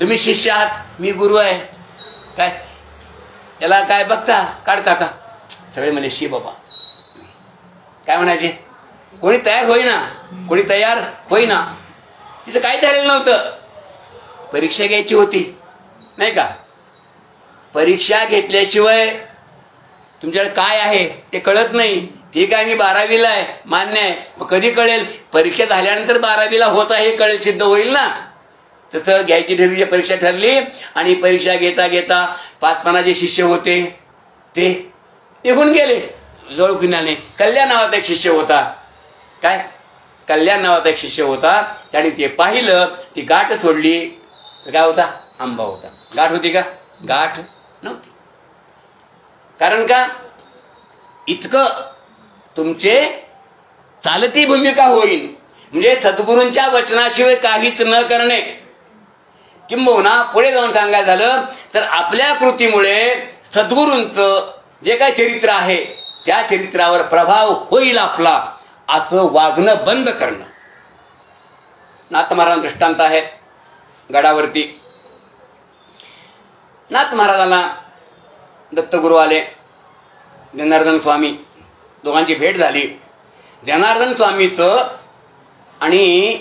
तुम्ही शिष्य आहात, मी गुरु आहे. काय याला काय बघता काढता का? सगळे म्हणे शी बाबा. काय म्हणायचे? कोणी तयार होईना, कोणी तयार होईना. तिथं काय झालेलं नव्हतं. परीक्षा घ्यायची होती नाही का? परीक्षा घेतल्याशिवाय तुमच्याकडे काय आहे ते कळत नाही. ठीक आहे, मी 12वीला आहे, मान्य आहे. मग कधी कळेल? परीक्षा झाल्यानंतर 12वीला होत आहे हे कळेल, सिद्ध होईल ना. तसं घ्यायची ठरली, परीक्षा ठरली. आणि परीक्षा घेता घेता 5-5 जे शिष्य होते ते निघून गेले. जवळकुण्याने कल्याण नावाचा एक शिष्य होता. काय कल्याण नावाचा एक शिष्य होता. त्याने ते पाहिलं, ती गाठ सोडली तर काय होता? आंबा होता. गाठ होती का? गाठ नव्हती. कारण का? इतकं तुमचे चालती भूमिका होईल. म्हणजे सद्गुरूंच्या वचनाशिवाय काहीच न करणे. किंबहुना पुढे जाऊन सांगायचं झालं तर आपल्या कृतीमुळे सद्गुरूंचं जे काही चरित्र आहे त्या चरित्रावर प्रभाव होईल आपला, असं वागणं बंद करणं. नाथ महाराज दृष्टांत आहे. गडावरती नाथ महाराजांना दत्तगुरु आले, जनार्दन स्वामी, दोघांची भेट झाली. जनार्दन स्वामीचं आणि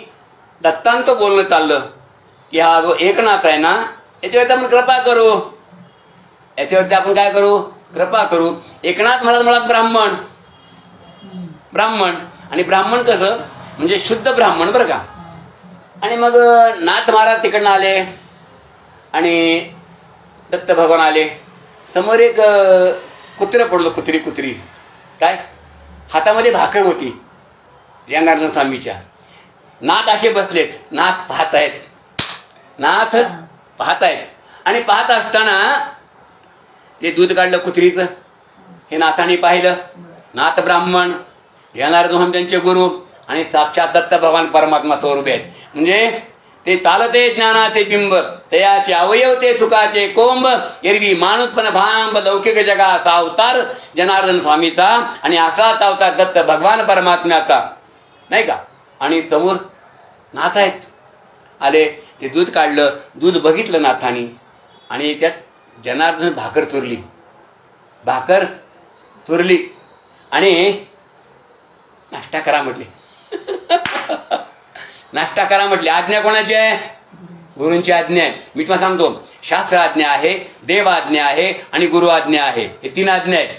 दत्तांचं बोलणं चाललं की हा जो एकनाथ आहे ना, याच्यावरती आपण कृपा करू, याच्यावरती आपण काय करू? कृपा करू. एकनाथ महाराज मला ब्राह्मण, ब्राह्मण आणि ब्राह्मण कसं म्हणजे शुद्ध ब्राह्मण बरं का. आणि मग नाथ महाराज तिकडनं आले आणि दत्त भगवान आले. समोर एक कुत्र पडलं, कुत्री. काय हातामध्ये भाकर होती जनार्दन स्वामीच्या. नाथ असे बसलेत, नाथ पाहतायत, नाथ पाहतायत. आणि पाहत असताना ते दूध काढलं कुत्रीचं. हे नाथाने पाहिलं. नाथ ब्राह्मण, जनार्दन स्वामी त्यांचे गुरु आणि साक्षात दत्त भगवान परमात्मा स्वरूप आहेत. म्हणजे ते चालते ज्ञानाचे बिंब, तयाचे अवयव ते सुखाचे कोंब. एरवी माणूसपण भांब लौकिक जगाचा अवतार जनार्दन स्वामीचा आणि असाच अवतार दत्त भगवान परमात्म्याचा नाही का. आणि समोर नाथ आहेत आले. ते दूध काढलं, दूध बघितलं नाथानी आणि त्यात जनार्दन भाकर चुरली आणि नाश्ता करा म्हटले. नाश्ता करा म्हटले. आज्ञा कोणाची आहे? गुरूंची आज्ञा आहे. मी तुम्हाला सांगतो, शास्त्र आज्ञा आहे, देव आज्ञा आहे आणि गुरु आज्ञा आहे. हे 3 आज्ञा आहेत.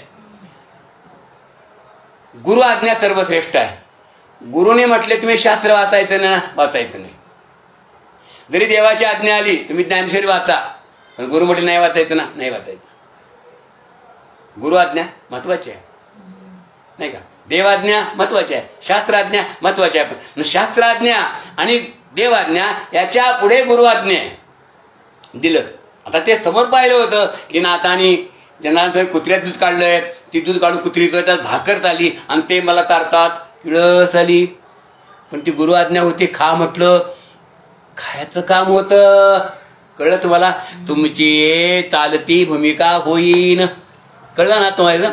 गुरु आज्ञा सर्वश्रेष्ठ आहे. गुरुने म्हटले तुम्ही शास्त्र वाचायचं ना, वाचायचं नाही. जरी देवाची आज्ञा आली तुम्ही ज्ञानेश्वरी वाचा, पण गुरु म्हटले नाही वाचायचं ना, नाही वाचायचं. गुरु आज्ञा महत्वाची आहे नाही का. देवाज्ञा महत्वाची आहे, शास्त्राज्ञा महत्वाची आहे. पण शास्त्राज्ञा आणि देवाज्ञा याच्या पुढे गुरु आज्ञा दिलं. आता ते समोर पाहिलं होतं की नाथानी जनार्दन कुत्र्यात दूध काढलंय. ती दूध काढून कुत्रीचं त्यात भाकर चाली आणि ते मला तारतात, किळस आली. पण ती गुरु आज्ञा होती, खा म्हटलं. खायचं काम होतं. कळलं तुम्हाला? तुमची चालती भूमिका होईन. कळलं ना तुम्हाला?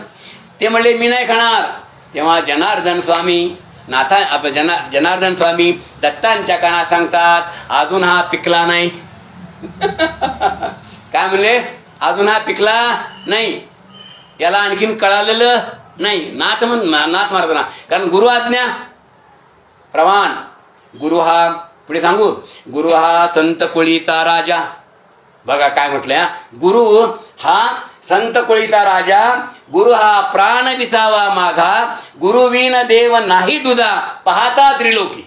ते म्हणले मी नाही खाणार. तेव्हा जनार्दन स्वामी जनार्दन स्वामी दत्तांच्या कानात सांगतात, अजून हा पिकला नाही. काय म्हणले? अजून हा पिकला नाही, याला आणखीन कळालेलं नाही. नाथ महाराजांना, कारण गुरु आज्ञा प्रमाण. गुरु हा, पुढे सांगू, गुरु हा संत कोळीचा राजा. बघा काय म्हटलंय, गुरु हा संत कोळीचा राजा. गुरु हा प्राण विसावा माझा. गुरुविन देव नाही तुझा, पाहता त्रिलोकी.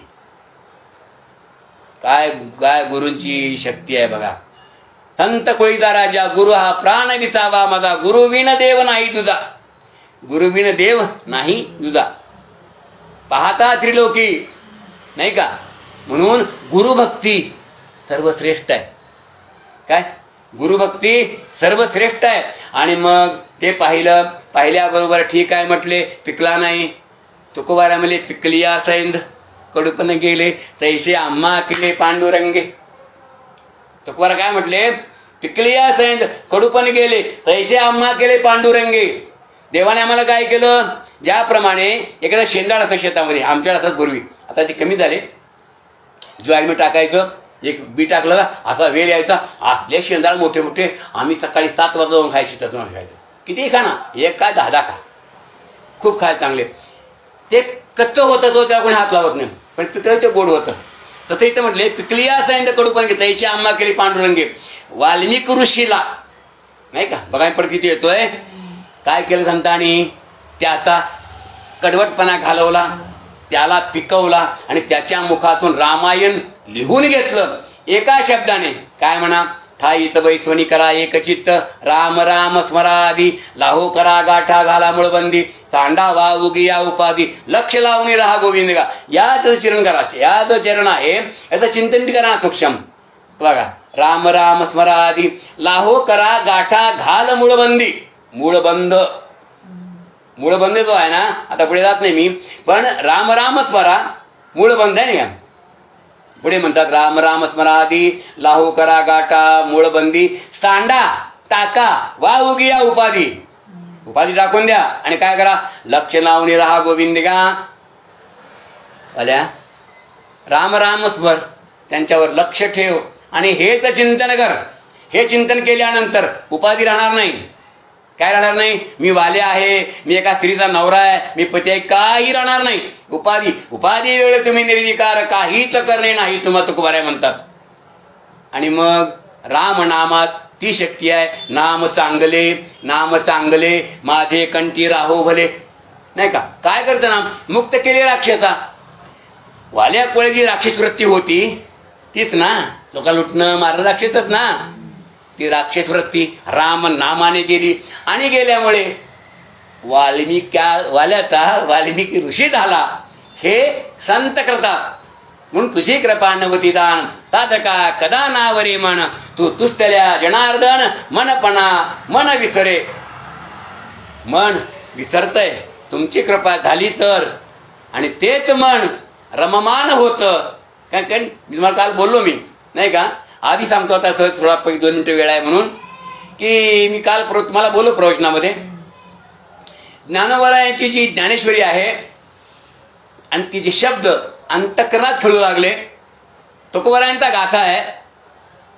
काय काय गुरूंची शक्ती आहे बघा. संत कोळीचा राजा गुरु हा प्राण विसावा माझा, गुरुविण देव नाही तुझा, गुरुविण देव नाही तुझा. पाहता त्रिलोकी नाही का. म्हणून गुरुभक्ती सर्वश्रेष्ठ आहे. काय गुरुभक्ती सर्वश्रेष्ठ आहे. आणि मग ते पाहिल्याबरोबर ठीक आहे म्हटले, पिकला नाही. तुकोबारा म्हणले पिकलिया सैंद कडूपण गेले तैसे आम्हा केले पांडुरंगे. तुकोबारा काय म्हटले, पिकलिया सैंद कडूपण गेले तैसे आम्हा केले पांडुरंगे. देवाने आम्हाला काय केलं, ज्याप्रमाणे एखादा शेंदाळ असतं शेतामध्ये, आमच्याकडे असतात पूर्वी, आता ते कमी झाले. ज्वारी टाकायचं, एक बी टाकलं असा वेल यायचा, असले शेंदाळ मोठे मोठे. आम्ही सकाळी 7 वाजता जाऊन खायची, शेतातून खायचं. किती खा ना, एक काय 10 खा, खूप खायला चांगले. ते कच्चं होतं तो त्या कोणी हात लावत नाही, पण पिकलं ते गोड होतं. तसं इथं म्हटले पिकलिया सांगितलं कडू पण तैची आम्हा केली पांडुरंगे. वाल्मिक ऋषीला नाही का बघा पण किती येतोय, काय केलं संतांनी, त्याचा कडवटपणा घालवला, त्याला पिकवला आणि त्याच्या मुखातून रामायण लिहून घेतलं एका शब्दाने. काय म्हणा, ठाईत बैसवणी करा एकचित्त, राम राम स्मरादी, लाहो करा गाठा घाला मुळबंदी, सांडा वा उगिया उपाधी, लक्ष लावून राहा गोविंद गा. याच चरण करायचे, याच चरण आहे, याचं चिंतन करा सूक्ष्म बघा. राम राम स्मरादी, लाहो करा गाठा घाल मुळबंदी. मूळबंद, मूळबंद जो आहे ना, आता पुढे जात नाही मी, पण राम राम स्मरा मूळबंद आहे ना. पुढे म्हणतात राम राम स्मरादी, लाहो करा गाठा मूळबंदी, सांडा टाका वा उगिया उपाधी, उपाधी टाकून द्या आणि काय करा, लक्ष लावून राहा गोविंद गा. आल्या राम राम स्मर, त्यांच्यावर लक्ष ठेव आणि हेच चिंतन कर. हे चिंतन केल्यानंतर उपाधी राहणार नाही. काय राहणार नाही, मी वाले आहे, मी एका स्त्रीचा नवरा आहे, मी पती आहे, काही राहणार नाही. उपाधी उपाधी वेळ तुम्ही निर्विकार, काहीच करणे नाही तुम्हा तुकोबाराय म्हणतात. आणि मग राम नामात ती शक्ती आहे. नाम चांगले, नाम चांगले माझे कंठी राहो भले नाही का. काय करतं नाम, मुक्त केले राक्षसा. वाल्या कोळे जी राक्षस वृत्ती होती तीच ना, लोक लुटणं मारणं राक्षसच ना. ती राक्षस वृत्ती राम नामाने गेली आणि गेल्यामुळे वाल्मिकी ऋषी झाला. हे संत करतात. म्हणून तुझी कृपा नवती दान, साधका कदा नावरे मन, तू तुष्टल्या जनार्दन मनपणा मन विसरे. मन विसरतय, तुमची कृपा झाली तर. आणि तेच मन रममान होतं. काय तुम्हाला काल बोललो मी नाही का, आधी सांगतो आता सहज थोडा 2 मिनिटं वेळ आहे म्हणून, की मी काल तुम्हाला बोललो प्रवचनामध्ये, ज्ञानोबरायांची जी ज्ञानेश्वरी आहे आणि ती जे शब्द अंतःकरणात खेळू लागले, तुकोबारायांचा गाथा आहे,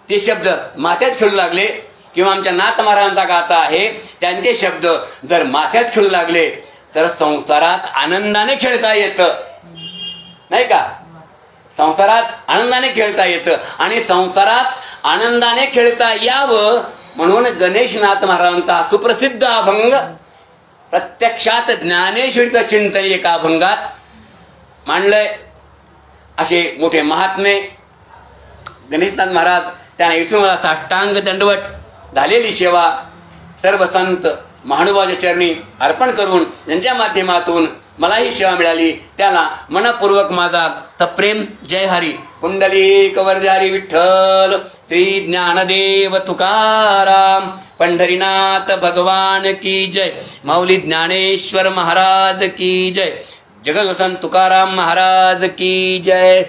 ते शब्द माथ्यात खेळू लागले, किंवा आमच्या नाथ महाराजांचा गाथा आहे, त्यांचे शब्द जर माथ्यात खेळू लागले तर संसारात आनंदाने खेळता येतं नाही का. संसारात आनंदाने खेळता येतं. आणि संसारात आनंदाने खेळता यावं म्हणून गणेशनाथ महाराजांचा सुप्रसिद्ध अभंग, प्रत्यक्षात ज्ञानेश्वरीचं चिंतन एका अभंगात मांडलंय. असे मोठे महात्मे गणेशनाथ महाराज, त्यांना इथून मला साष्टांग दंडवट, झालेली सेवा सर्व संत महानुभावाच्या चरणी अर्पण करून त्यांच्या माध्यमातून मला ही सेवा मिळाली, त्याला मनपूर्वक माझा सप्रेम जय हरी. कुंडलिक वरदारी विठ्ठल, श्री ज्ञानदेव तुकाराम, पंढरीनाथ भगवान की जय, माऊली ज्ञानेश्वर महाराज की जय, जगदगुरु संत तुकाराम महाराज की जय.